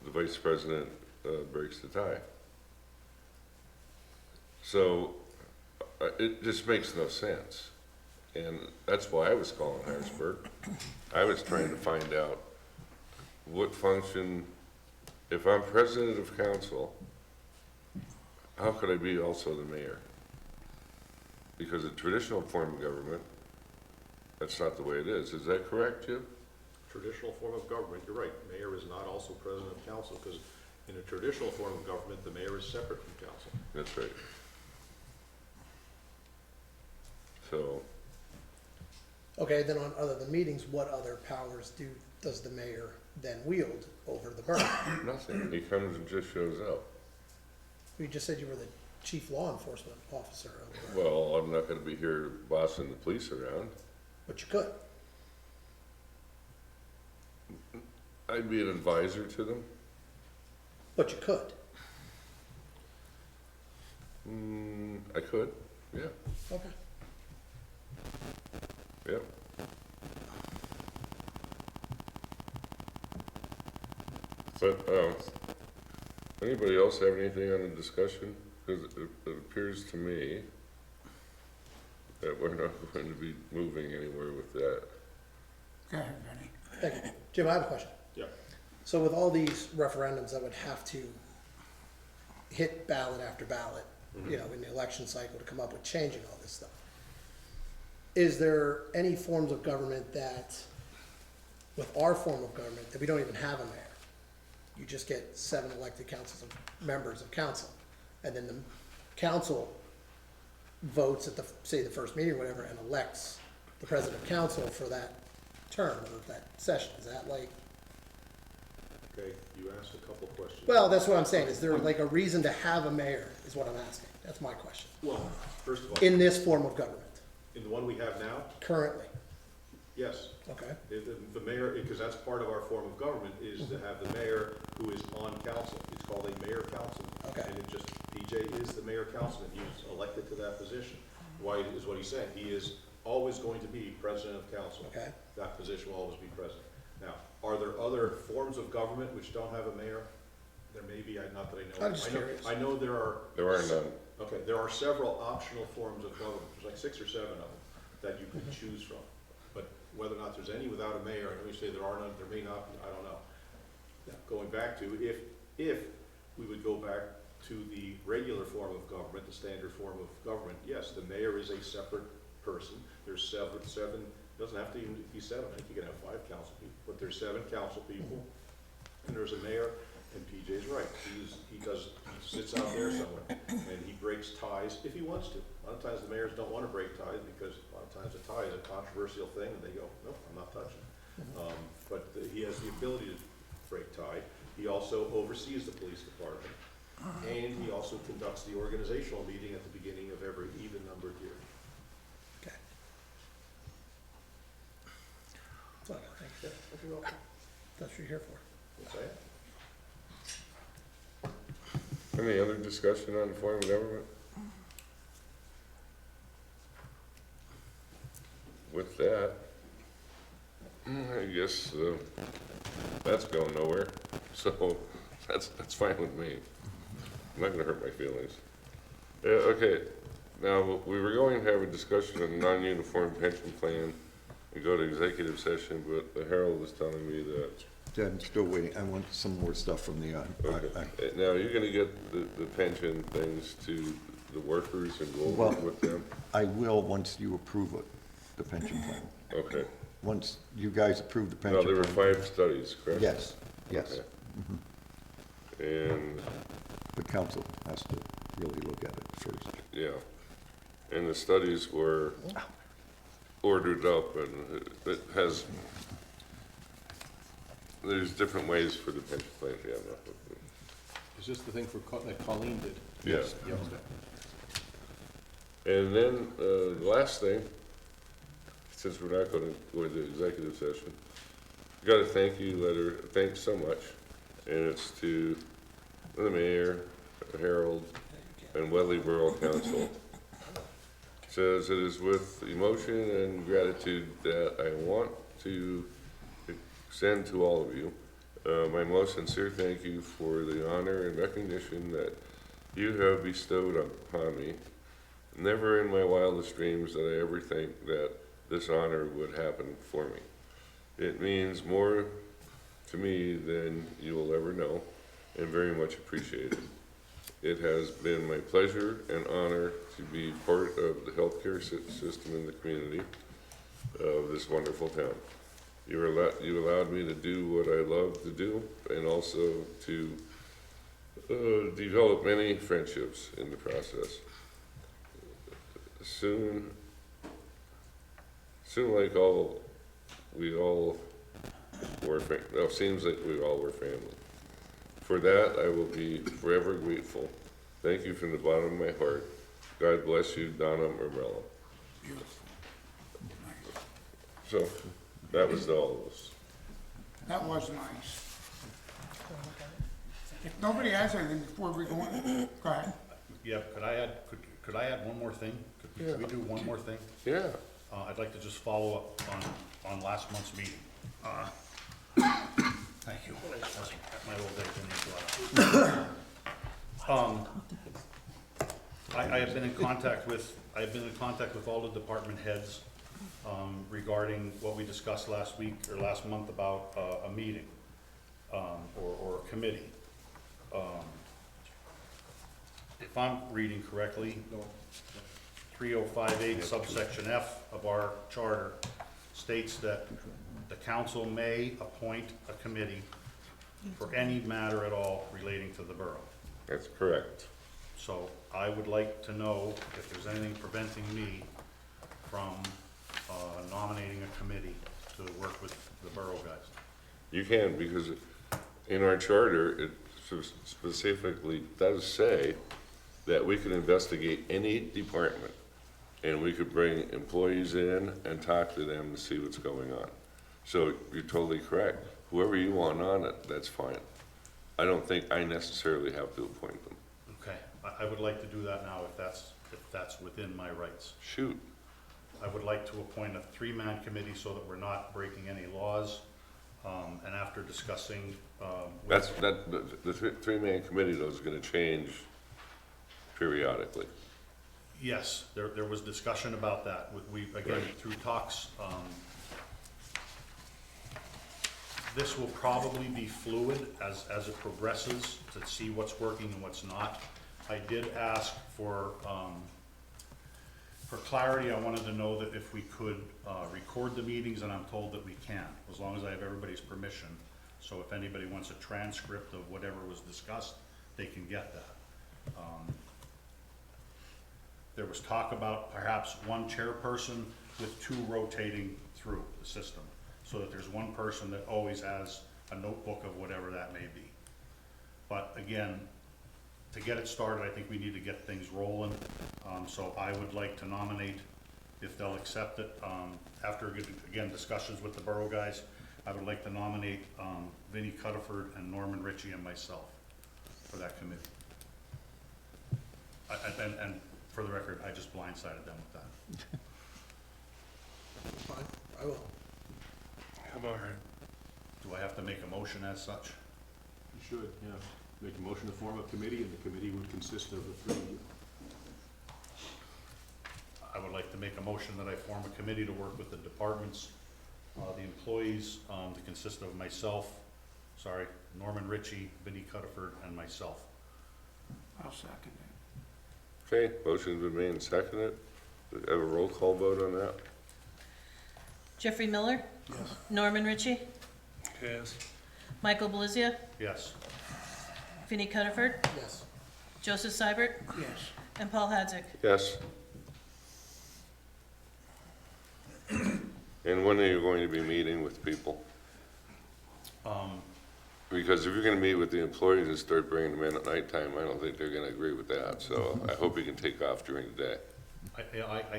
the Vice President breaks the tie. So it just makes no sense. And that's why I was calling Harrisburg. I was trying to find out what function, if I'm president of council, how could I be also the mayor? Because a traditional form of government, that's not the way it is. Is that correct, Jim? Traditional form of government, you're right, mayor is not also president of council, because in a traditional form of government, the mayor is separate from council. That's right. So, Okay, then on other than meetings, what other powers does the mayor then wield over the borough? nothing. He comes and just shows up. You just said you were the chief law enforcement officer of the borough, Well, I'm not gonna be here bossing the police around. but you could. I'd be an advisor to them. But you could. I could, yeah, Okay. yeah. But, anybody else have anything on the discussion? Because it appears to me that we're not going to be moving anywhere with that. Go ahead, Benny. Thank you. Jim, I have a question. Yeah. So with all these referendums that would have to hit ballot after ballot, you know, in the election cycle to come up with changing all this stuff, is there any forms of government that, with our form of government, that we don't even have a mayor? You just get 7 elected members of council, and then the council votes at the, say, the first meeting or whatever, and elects the president of council for that term or that session. Is that like? Okay, you asked a couple questions. Well, that's what I'm saying. Is there like a reason to have a mayor is what I'm asking. That's my question. Well, first of all, In this form of government, in the one we have now, currently, yes. okay? The mayor, because that's part of our form of government, is to have the mayor who is on council. It's called a mayor council. Okay. And it just, PJ is the mayor councilman. He was elected to that position. Why is what he's saying. He is always going to be president of council. Okay. That position will always be president. Now, are there other forms of government which don't have a mayor? There may be, not that I know. I'm just curious. I know there are. There are none. Okay, there are several optional forms of government, there's like 6 or 7 of them that you can choose from. But whether or not there's any without a mayor, I know you say there are none, there may not be, I don't know. Now, going back to, if we would go back to the regular form of government, the standard form of government, yes, the mayor is a separate person. There's seven, doesn't have to even be 7, I think you can have 5 council people, but there's 7 council people, and there's a mayor. And PJ's right, he sits out there somewhere, and he breaks ties if he wants to. A lot of times the mayors don't want to break ties, because a lot of times a tie is a controversial thing, and they go, nope, I'm not touching it. has the ability to break tie. He also oversees the police department, and he also conducts the organizational meeting at the beginning of every even-numbered year. Okay. So, thanks, you're welcome. That's what you're here for. What's that? Any other discussion on the form of government? With that, I guess, that's going nowhere, so that's fine with me. I'm not gonna hurt my feelings. Yeah, okay, now, we were going to have a discussion on the non-uniform pension plan and go to executive session, but the Herald was telling me that, Yeah, I'm still waiting, I want some more stuff from the, okay. Now, you're gonna get the pension things to the workers and go Well- over it with them? I will once you approve it, the pension plan. Okay. Once you guys approve the Now, pension there were plan. 5 studies, correct? Yes, yes. Okay. And, The council has to really look at it first. yeah, and the studies were ordered up, and it has, there's different ways for the pension plan to have enough. Is this the thing that Colleen did? Yes. Yeah, okay. And then, the last thing, since we're not gonna go into executive session, got a thank you letter, thanks so much, and it's to the mayor, Harold, and Weatherly Borough Council. Says it is with emotion and gratitude that I want to extend to all of you my most sincere thank you for the honor and recognition that you have bestowed upon me. Never in my wildest dreams did I ever think that this honor would happen for me. It means more to me than you will ever know, and very much appreciated. It has been my pleasure and honor to be part of the healthcare system in the community of this wonderful town. You allowed me to do what I love to do, and also to develop many friendships in the process. Soon like we all were, well, seems like we all were family. For that, I will be forever grateful. Thank you from the bottom of my heart. God bless you, Donna Marmello. So, that was all of us. That was nice. If nobody has anything before we go on, go ahead. Yeah, could I add one more thing? Could we do one more thing? Yeah. I'd like to just follow up on last month's meeting. Thank you. At my old age, I have been in contact with all the department heads, regarding what we discussed last week, or last month about, a meeting, or a committee. If I'm reading correctly, 3058 subsection F of our charter states that the council may appoint a committee for any matter at all relating to the borough. That's correct. So I would like to know if there's anything preventing me from nominating a committee to work with the borough guys. You can, because in our charter, it specifically does say that we can investigate any department, and we could bring employees in and talk to them to see what's going on. So you're totally correct. Whoever you want on it, that's fine. I don't think I necessarily have to appoint them. Okay, I would like to do that now if that's within my rights. Shoot. I would like to appoint a 3-man committee so that we're not breaking any laws. And after discussing, The 3-man committee though is gonna change periodically. yes, there was discussion about that. We again, through talks, this will probably be fluid as it progresses to see what's working and what's not. I did ask for clarity. I wanted to know that if we could record the meetings, and I'm told that we can, as long as I have everybody's permission. So if anybody wants a transcript of whatever was discussed, they can get that. There was talk about perhaps one chairperson with 2 rotating through the system. so that there's one person that always has a notebook of whatever that may be. But again, to get it started, I think we need to get things rolling. So I would like to nominate, if they'll accept it, after, again, discussions with the borough guys, I would like to nominate Vinnie Cuttaford and Norman Ritchie and myself for that committee. And for the record, I just blindsided them with that. Fine, I will. I'm all right. Do I have to make a motion as such? You should, yeah. Make a motion to form a committee, and the committee would consist of the three of you. I would like to make a motion that I form a committee to work with the departments, the employees, to consist of myself, Norman Ritchie, Vinnie Cuttaford, and myself. I'll second it. Okay, motion's been made and seconded. Do we have a roll call vote on that? Jeffrey Miller? Yes. Norman Ritchie? Yes. Michael Belizia? Yes. Vinnie Cuttaford? Yes. Joseph Seibert? Yes. And Paul Hadzik? Yes. And when are you going to be meeting with people? Because if you're gonna meet with the employees and start bringing them in at nighttime, I don't think they're gonna agree with that, so I hope you can take off during the day. I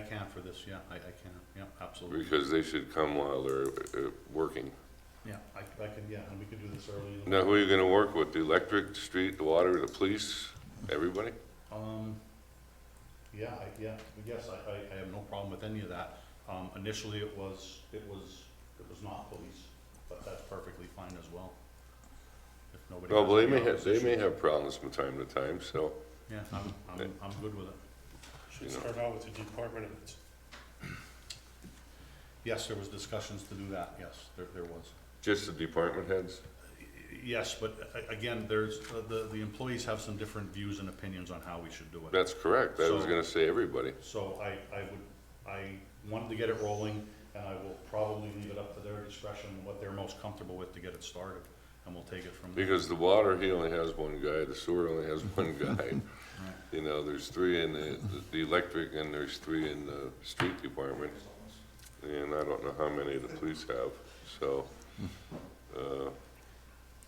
can for this, yeah, I can, yeah, absolutely. Because they should come while they're working. Yeah, I can, yeah, and we could do this early in the Now, who are you gonna work with? The electric, the street, the water, the police, everybody? Yeah, yes, I have no problem with any of that. Initially, it was not police, but that's perfectly fine as well. If nobody Well, has they any may have opposition. problems from time to time, so, Yeah, I'm good with it. Should start out with the department heads. Yes, there was discussions to do that, yes, there was. just the department heads? Yes, but again, there's, the employees have some different views and opinions on how we should do it. That's correct, I was So- gonna say everybody. So I wanted to get it rolling, and I will probably leave it up to their discretion, what they're most comfortable with to get it started, and we'll take it from there. Because the water, he only has one guy, the sewer only has one guy. You know, there's three in the electric, and there's three in the street department. And I don't know how many the police have, so,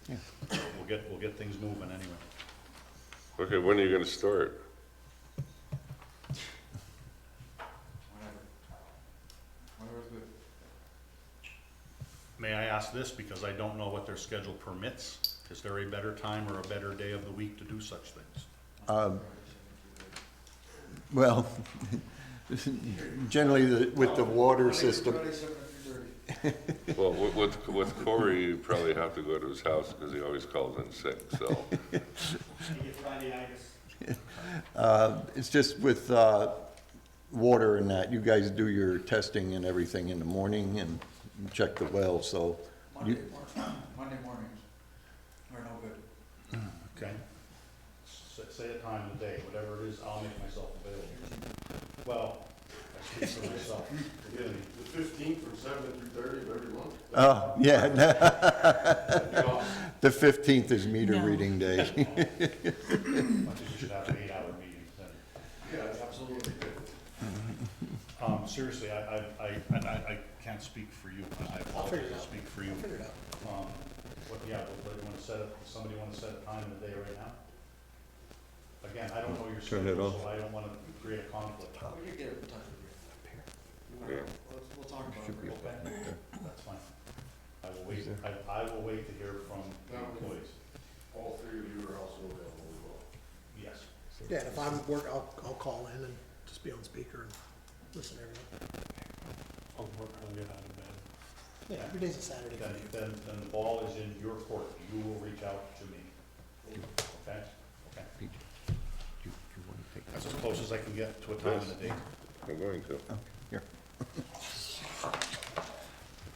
We'll get things moving anyway. okay, when are you gonna start? May I ask this, because I don't know what their schedule permits? Is there a better time or a better day of the week to do such things? Well, generally with the water system, Well, with Corey, you probably have to go to his house, because he always calls in sick, so. You get Friday-itis. it's just with water and that, you guys do your testing and everything in the morning and check the well, so. Monday mornings are no good. Okay. Say a time of the day, whatever it is, I'll make myself available. Well, I speak for myself. Forgive me. The 15th from 7 to 3:30 of every month? Oh, yeah, the 15th is meter No. reading day. I think we should have 8-hour meetings then. Yeah, absolutely. Seriously, I can't speak for you. I apologize to speak for you. Figure it out. But you wanna set it, does somebody wanna set a time of the day right now? Again, I don't know your Turn it schedule, off. so I don't wanna create a conflict. We could get in touch with you. Yeah. We'll talk about it. Okay, that's fine. I will wait, I will wait to hear from the employees. All three of you are also available as well. Yes. Yeah, and if I'm work, I'll call in and just be on speaker and listen to everything. I'll work on get out of bed. Yeah, every day's a Saturday for me. Then the ball is in your court. You will reach out to me. Okay? Okay. That's as close as I can get to a time and a date. I'm going to. Here.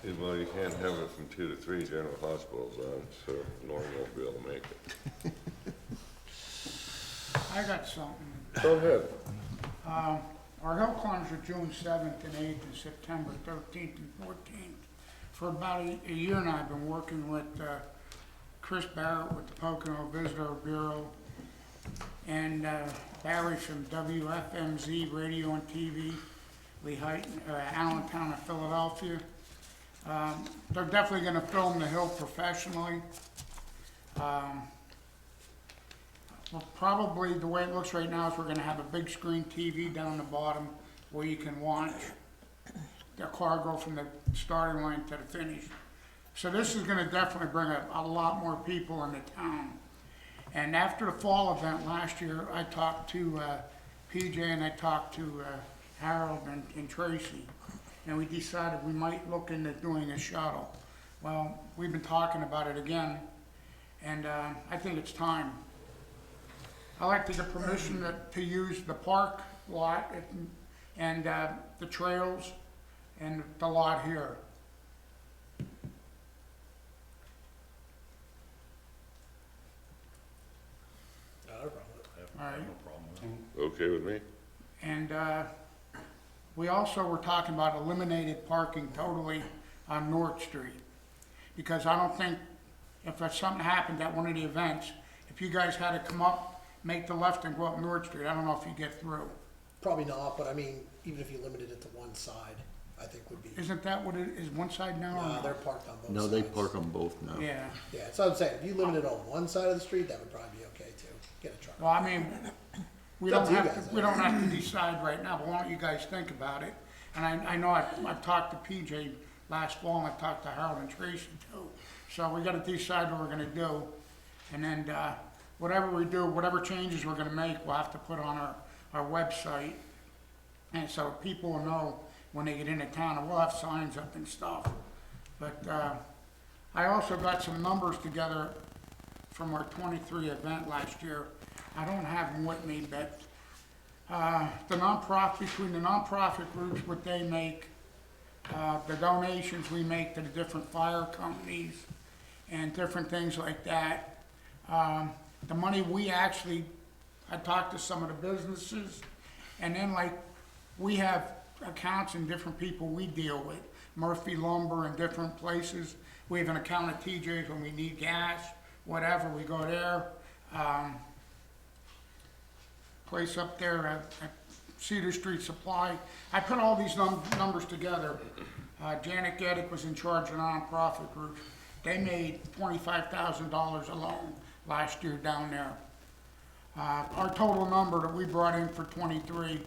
Yeah, well, you can't have it from 2 to 3, general hospital's on, so Norm won't be able to make it. I got something. Go ahead. Our hill climbs are June 7th and 8th and September 13th and 14th. For about a year now, I've been working with Chris Barrett with the Pocono Visitor Bureau and Barry from WFMZ Radio and TV, Allentown of Philadelphia. They're definitely gonna film the hill professionally. Well, probably the way it looks right now is we're gonna have a big screen TV down the bottom where you can watch the car go from the starting line to the finish. So this is gonna definitely bring a lot more people into town. And after the fall event last year, I talked to PJ and I talked to Harold and Tracy, and we decided we might look into doing a shuttle. Well, we've been talking about it again, and I think it's time. I'd like to get permission to use the park lot and the trails and the lot here. All right. Okay with me? And we also were talking about eliminated parking totally on North Street. Because I don't think, if there's something happened at one of the events, if you guys had to come up, make the left and go up North Street, I don't know if you get through. Probably not, but I mean, even if you limited it to one side, I think would be, Isn't that what it is, one side now or they're not? parked on both sides. No, they park on both now. Yeah, Yeah, so I'm saying, if you limit it on one side of the street, that would probably be okay too, get a truck. well, I mean, we It's up don't to you have guys, to, we don't have to decide right now, but why don't you guys think about it? And I know I've talked to PJ last fall, and I've talked to Harold and Tracy too. So we gotta decide what we're gonna do, and then, whatever we do, whatever changes we're gonna make, we'll have to put on our website. And so people will know when they get into town, and we'll have signs up and stuff. But, I also got some numbers together from our 23 event last year. I don't have them with me, but, the nonprofit, between the nonprofit groups, what they make, the donations we make to the different fire companies and different things like that. The money we actually, I talked to some of the businesses, and then like, we have accounts in different people we deal with, Murphy Lumber and different places. We have an account at TJ's when we need gas, whatever, we go there. Place up there at Cedar Street Supply. I put all these numbers together. Janet Geddick was in charge of nonprofit groups. They made $25,000 alone last year down there. Our total number that we brought in for 23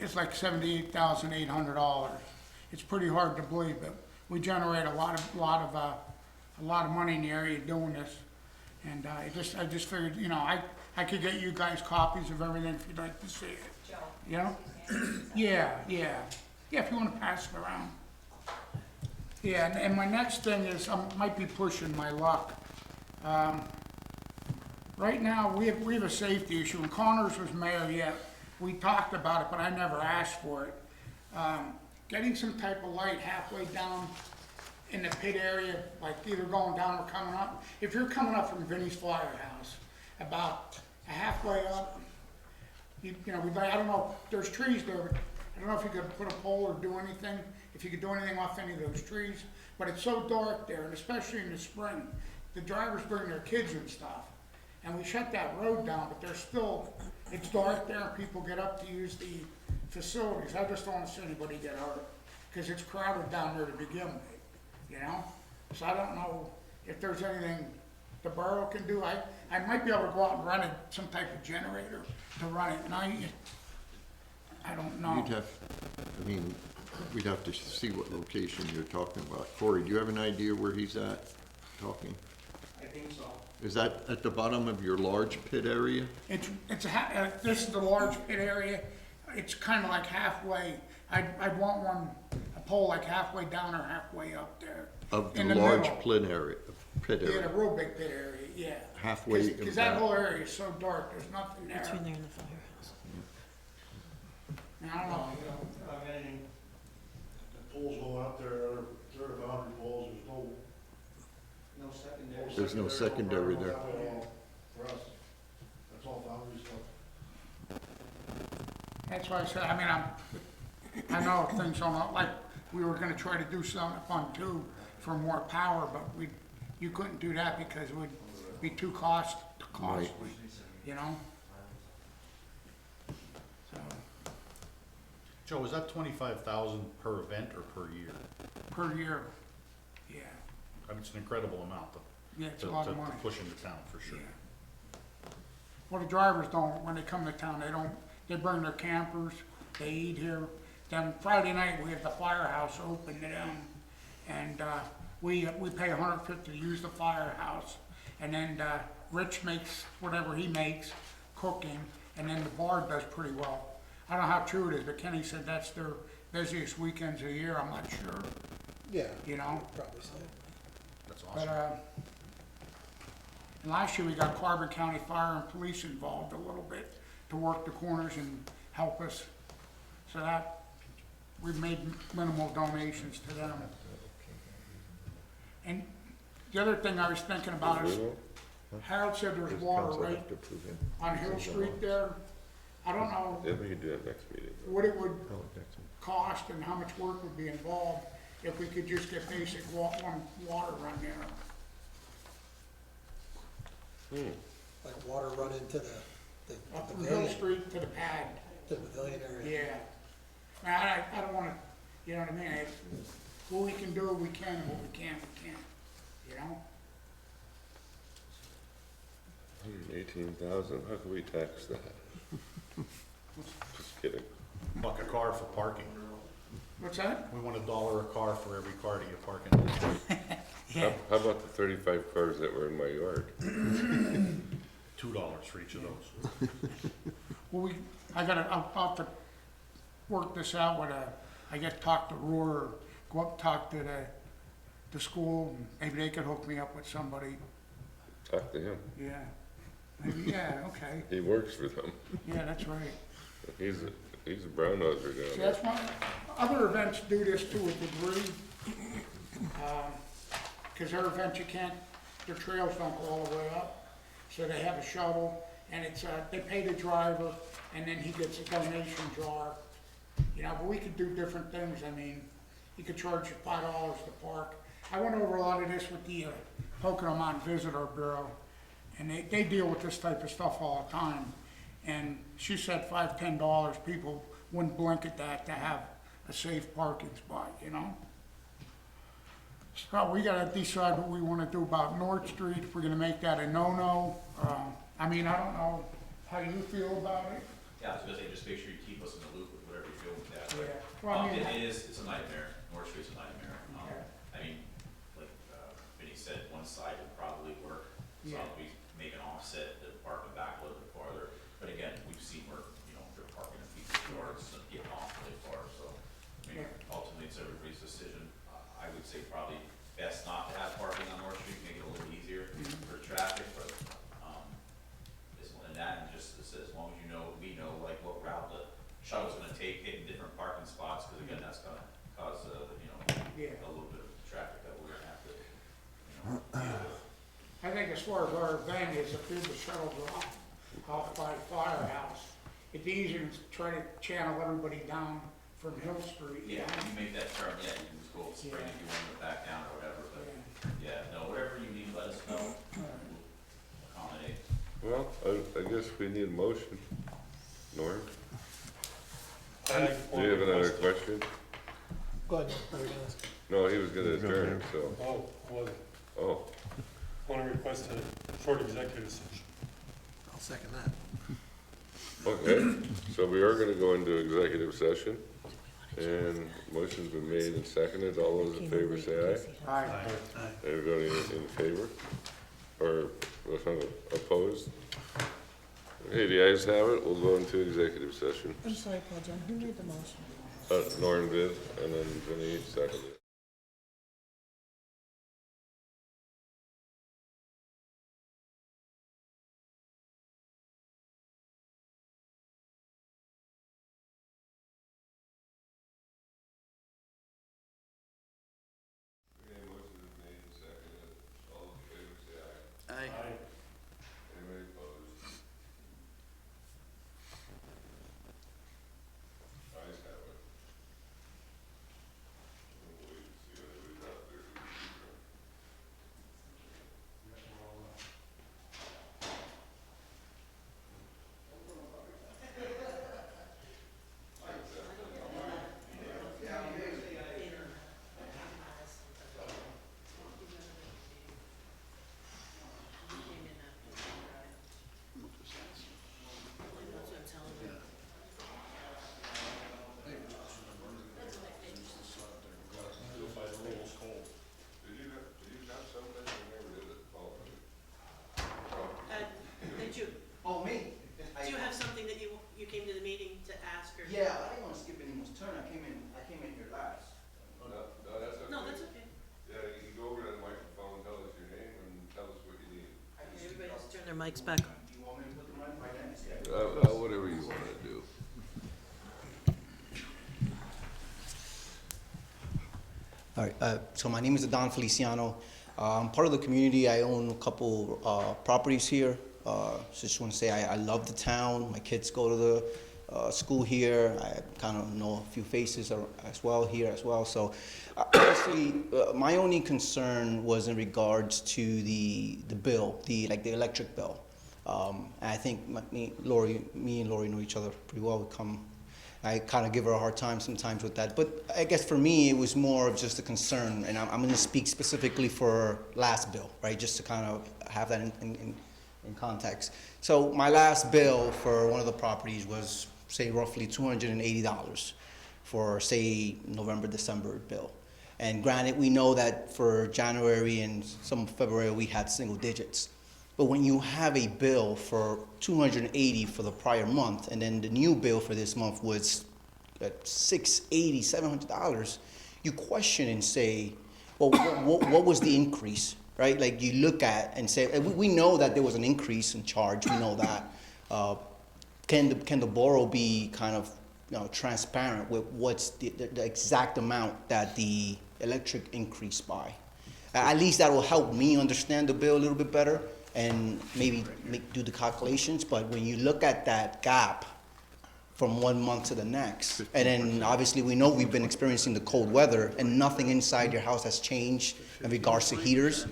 is like $78,800. It's pretty hard to believe, but we generate a lot of money in the area doing this. And I just figured, you know, I could get you guys copies of everything if you'd like to see it. Joe. You know? Yeah, if you wanna pass it around. Yeah, and my next thing is, I might be pushing my luck. Right now, we have a safety issue, and Connors was mayor yet. We talked about it, but I never asked for it. Getting some type of light halfway down in the pit area, like either going down or coming up. If you're coming up from Vinnie's Firehouse, about halfway up, you know, I don't know, there's trees there, but I don't know if you could put a pole or do anything, if you could do anything off any of those trees, but it's so dark there, and especially in the spring, the drivers bring their kids and stuff, and we shut that road down, but there's still, it's dark there, and people get up to use the facilities. I just don't want to see anybody get hurt, because it's crowded down there to begin with, you know? So I don't know if there's anything the borough can do. I might be able to go out and rent some type of generator to run at night. I don't know. We'd have to see what location you're talking about. Corey, do you have an idea where he's at, talking? I think so. Is that at the bottom of your large pit area? This is the large pit area. It's kind of like halfway. I'd want a pole like halfway down or halfway up there. Of the In the large middle. pit Yeah, area? the real big pit area, yeah. Halfway in Because that back. whole area is so dark, there's nothing there. Between there and the firehouse. I don't know. Anything, The poles going up there, there are 100 poles, no secondary. There's no secondary there. For us, that's all foundry stuff. That's why I said, I mean, I know things don't, like, we were gonna try to do something on two for more power, but you couldn't do that because it would be too costly, you know? So, Joe, is that 25,000 per event or per year? per year. Yeah, I mean, it's an incredible amount yeah, it's a lot of money. to push into town, for sure. Yeah. Well, the drivers don't, when they come to town, they bring their campers, they eat here. Then Friday night, we have the firehouse open to them, and, we pay $150 to use the firehouse. And then, Rich makes whatever he makes, cooking, and then the bar does pretty well. I don't know how true it is, but Kenny said that's their busiest weekends of the year, I'm not sure, Yeah, you know? probably so. That's But, awesome. and last year we got Carbon County Fire and Police involved a little bit to work the corners and help us. So that, we've made minimal donations to them. And the other thing I was thinking about is, Harold said there's water right on Hill Street there. I don't know Yeah, we can do that next meeting. what it would cost and how much work would be involved if we could just get basic water run there. Like water run into the Up from Hill pavilion, Street to the pad, to the pavilion area. yeah. Now, I don't wanna, you know what I mean? What we can do, we can, and what we can't, you know? 118,000, how can we tax that? Just kidding. Buck a car for parking. What's that? We want $1 a car for every car to get parking. How about the 35 cars that were in my yard? $2 for each of those. Well, I'll have to work this out with I guess talk to Roar, or go up, talk to the school, and maybe they could hook me up with somebody, Talk to him. yeah. Maybe, yeah, okay, He works for them. yeah, that's right. He's a brown noser down See, there. that's one, other events do this to a degree. Cause their events, their trails don't go all the way up, so they have a shuttle, and it's, they pay the driver, and then he gets a donation jar. You know, but we could do different things, I mean, you could charge you $5 to park. I went over a lot of this with the Pocono Visitor Bureau, and they deal with this type of stuff all the time. And she said $5, $10, people wouldn't blink at that to have a safe parking spot, you know? So we gotta decide what we wanna do about North Street, if we're gonna make that a no-no. I mean, I don't know how you feel about it. Yeah, I was gonna say, just make sure you keep us in the loop with whatever you feel with that. But, Yeah. Well, I mean, it's a nightmare. North Street's a nightmare. Okay. I mean, like, Vinnie said, one side would probably work. So Yeah. we make an offset, the parking back a little bit farther. But again, we've seen where, they're parking in people's yards and getting off really far, so. I mean, Yeah. ultimately, it's everybody's decision. I would say probably best not to have parking on North Street, make it a little easier for traffic, but, and that, and just as long as we know like what route the shuttle's gonna take, hitting different parking spots, because again, that's gonna cause, Yeah. a little bit of traffic that we're gonna have to, deal with. I think as far as our event is, if there's a shuttle drop off by the firehouse, it'd be easier to try to channel everybody down from Hill Street. you Yeah, know? you make that turn, yeah, you can just go straight if you want to back down or whatever, but, yeah, no, whatever you need, let us know, we'll accommodate. Well, I guess we need a motion. Norm, I do you have another request- question? Go ahead, what were you gonna ask? No, he was gonna adjourn, so, Oh, well, oh, I want to request a short executive session. I'll second that. okay. So we are gonna go into executive session, and motion's been made and seconded. All those in favor say aye. Aye. Everybody in favor? Or opposed? Okay, the ayes have it. We'll go into executive session. I'm sorry, Paul John, who made the motion? Norm did, and then Vinnie seconded. Okay, motion is made and seconded. All in favor say aye. Aye. Anybody opposed? Ayes have it. their mics back on. You want me to put the mic right there? Whatever you wanna do. All right, so my name is Don Feliciano. I'm part of the community. I own a couple properties here. Just want to say I love the town. My kids go to the school here. I kind of know a few faces as well here as well. So honestly, my only concern was in regards to the bill, the electric bill. And I think me and Lori know each other pretty well. I kind of give her a hard time sometimes with that. But I guess for me, it was more of just a concern, and I'm going to speak specifically for last bill, right? Just to kind of have that in context. So my last bill for one of the properties was, say, roughly $280 for, say, November, December bill. And granted, we know that for January and some February, we had single digits. But when you have a bill for $280 for the prior month, and then the new bill for this month was at $680, $700, you question and say, well, what was the increase, right? Like you look at and say, we know that there was an increase in charge. We know that. Can the borough be kind of transparent with what's the exact amount that the electric increased by? At least that will help me understand the bill a little bit better and maybe do the calculations. But when you look at that gap from one month to the next, and then obviously we know we've been experiencing the cold weather and nothing inside your house has changed in regards to heaters,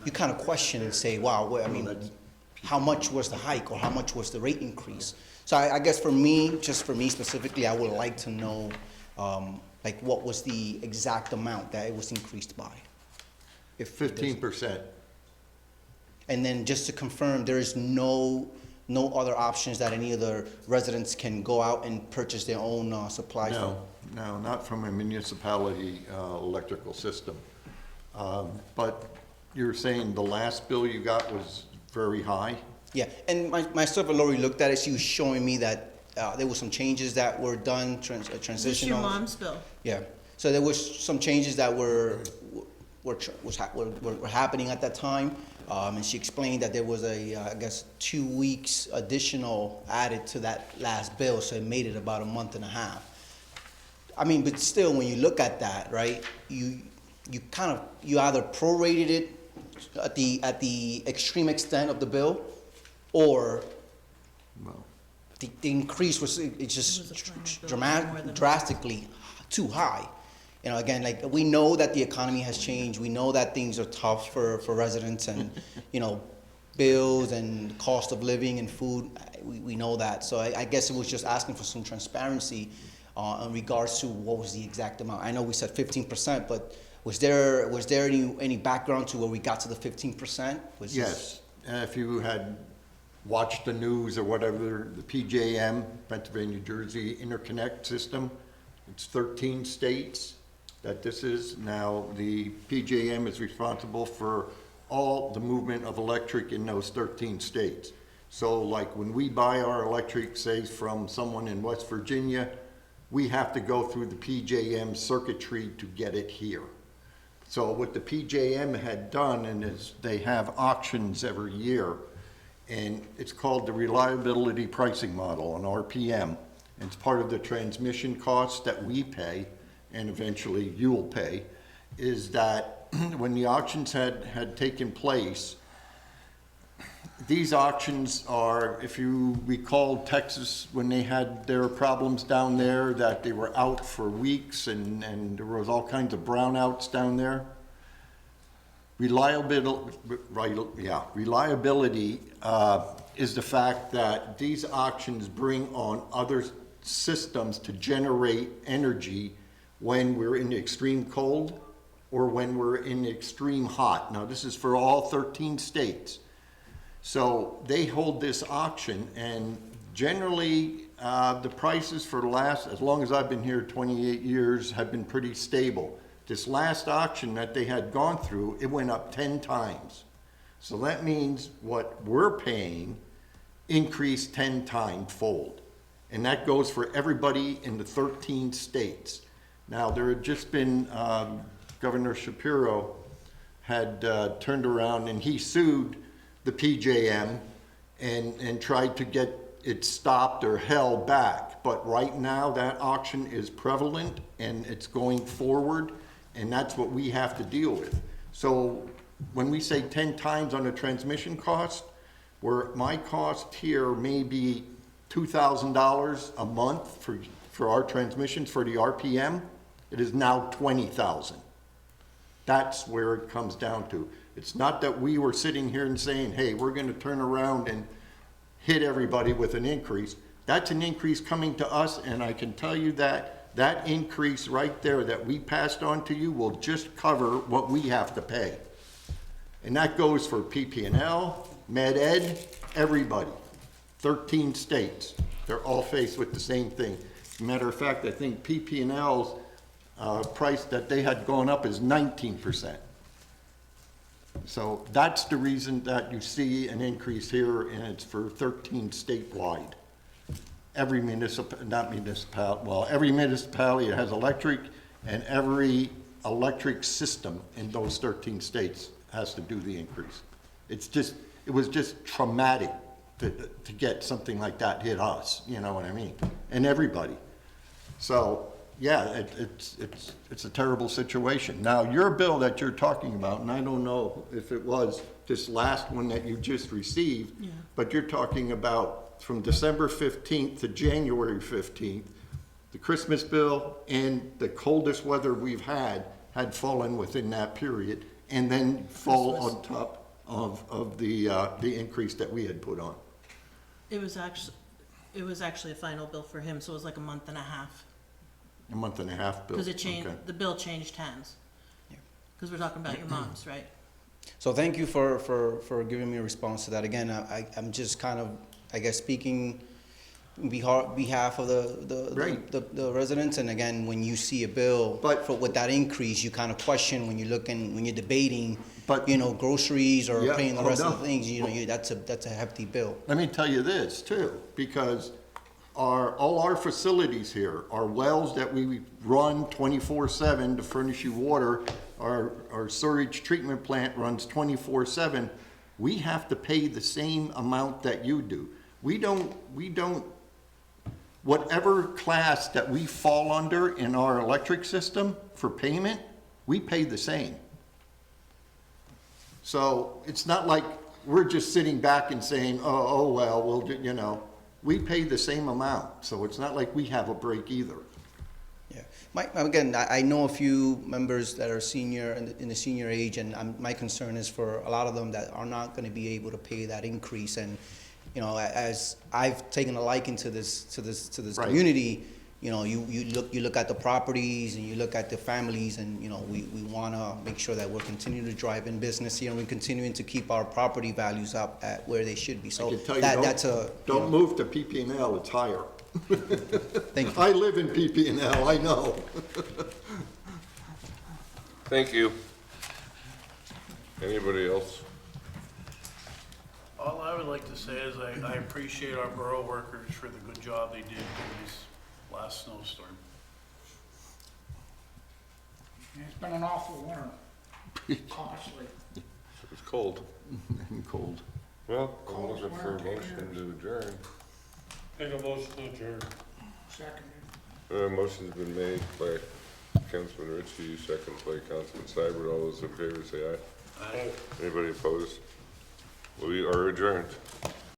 you kind of question and say, wow, I mean, how much was the hike or how much was the rate increase? So I guess for me, just for me specifically, I would like to know like what was the exact amount that it was increased by. If 15%. And then just to confirm, there is no other options that any of the residents can go out and purchase their own supply from? No, not from a municipality electrical system. But you're saying the last bill you got was very high? Yeah, and myself and Lori looked at it. She was showing me that there were some changes that were done, transitional. Is this your mom's bill? Yeah, so there was some changes that were happening at that time. And she explained that there was I guess 2 weeks additional added to that last bill, so it made it about a month and a half. I mean, but still, when you look at that, right, you either prorated it at the extreme extent of the bill, or the increase was drastically too high. You know, again, like we know that the economy has changed. We know that things are tough for residents and, bills and cost of living and food. We know that. So I guess it was just asking for some transparency in regards to what was the exact amount. I know we said 15%, but was there any background to where we got to the 15%? Yes. If you had watched the news or whatever, the PJM, Pennsylvania, New Jersey interconnect system, it's 13 states that this is. Now, the PJM is responsible for all the movement of electric in those 13 states. So like when we buy our electric, say from someone in West Virginia, we have to go through the PJM circuitry to get it here. So what the PJM had done is they have auctions every year, and it's called the Reliability Pricing Model, an RPM. And it's part of the transmission costs that we pay, and eventually you'll pay, is that when the auctions had taken place, these auctions are, if you recall Texas, when they had their problems down there, that they were out for weeks and there was all kinds of brownouts down there. Reliability is the fact that these auctions bring on other systems to generate energy when we're in extreme cold or when we're in extreme hot. Now this is for all 13 states. So they hold this auction, and generally the prices for the last, as long as I've been here, 28 years, have been pretty stable. This last auction that they had gone through, it went up 10 times. So that means what we're paying increased 10 times fold. And that goes for everybody in the 13 states. Now, there had just been, Governor Shapiro had turned around and he sued the PJM and tried to get it stopped or held back. But right now, that auction is prevalent and it's going forward, and that's what we have to deal with. So when we say 10 times on the transmission cost, where my cost here may be $2,000 a month for our transmissions for the RPM, it is now 20,000. That's where it comes down to. It's not that we were sitting here and saying, hey, we're gonna turn around and hit everybody with an increase. That's an increase coming to us, and I can tell you that that increase right there that we passed on to you will just cover what we have to pay. And that goes for PP&L, Med Ed, everybody. 13 states, they're all faced with the same thing. Matter of fact, I think PP&L's price that they had gone up is 19%. So that's the reason that you see an increase here, and it's for 13 statewide. Every every municipality that has electric, and every electric system in those 13 states has to do the increase. It was just traumatic to get something like that hit us, you know what I mean? And everybody. So, yeah, it's a terrible situation. Now, your bill that you're talking about, and I don't know if it was this last one that you just received, Yeah. but you're talking about from December 15th to January 15th, the Christmas bill and the coldest weather we've had fallen within that period, and then fall on top of the increase that we had put on. It was actually a final bill for him, so it was like a month and a half. A month and a half bill. Because it changed, Okay. the bill changed hands. Because we're talking about your mom's, right? So thank you for giving me a response to that. Again, I'm just kind of, I guess, speaking on behalf of the residents. And again, when you see a bill with that increase, you kind of question when you're debating, groceries or Yeah, paying the rest of no. the things. That's a hefty bill. Let me tell you this too, because all our facilities here, our wells that we run 24/7 to furnish you water, our sewage treatment plant runs 24/7. We have to pay the same amount that you do. We don't, whatever class that we fall under in our electric system for payment, we pay the same. So it's not like we're just sitting back and saying, well, we'll do, we pay the same amount. So it's not like we have a break either. Yeah. Again, I know a few members that are senior in the senior age, and my concern is for a lot of them that are not going to be able to pay that increase. And as I've taken a liking to this Right. community, you look at the properties and you look at the families, and we want to make sure that we're continuing to drive in business here, and we're continuing to keep our property values up at where they should be. So I can tell you, don't move to PP&L, it's higher. Thank you. I live in PP&L, I know. Thank you. Anybody else? All I would like to say is I appreciate our borough workers for the good job they did during this last snowstorm. It's been an awful winter, costly. It's cold. And cold. Well, I'm looking for a motion to adjourn. Make a motion to adjourn. Seconded. Motion's been made by Councilman Ritchie, second by Councilman Seibert. All those in favor say aye. Aye. Anybody opposed? We are adjourned.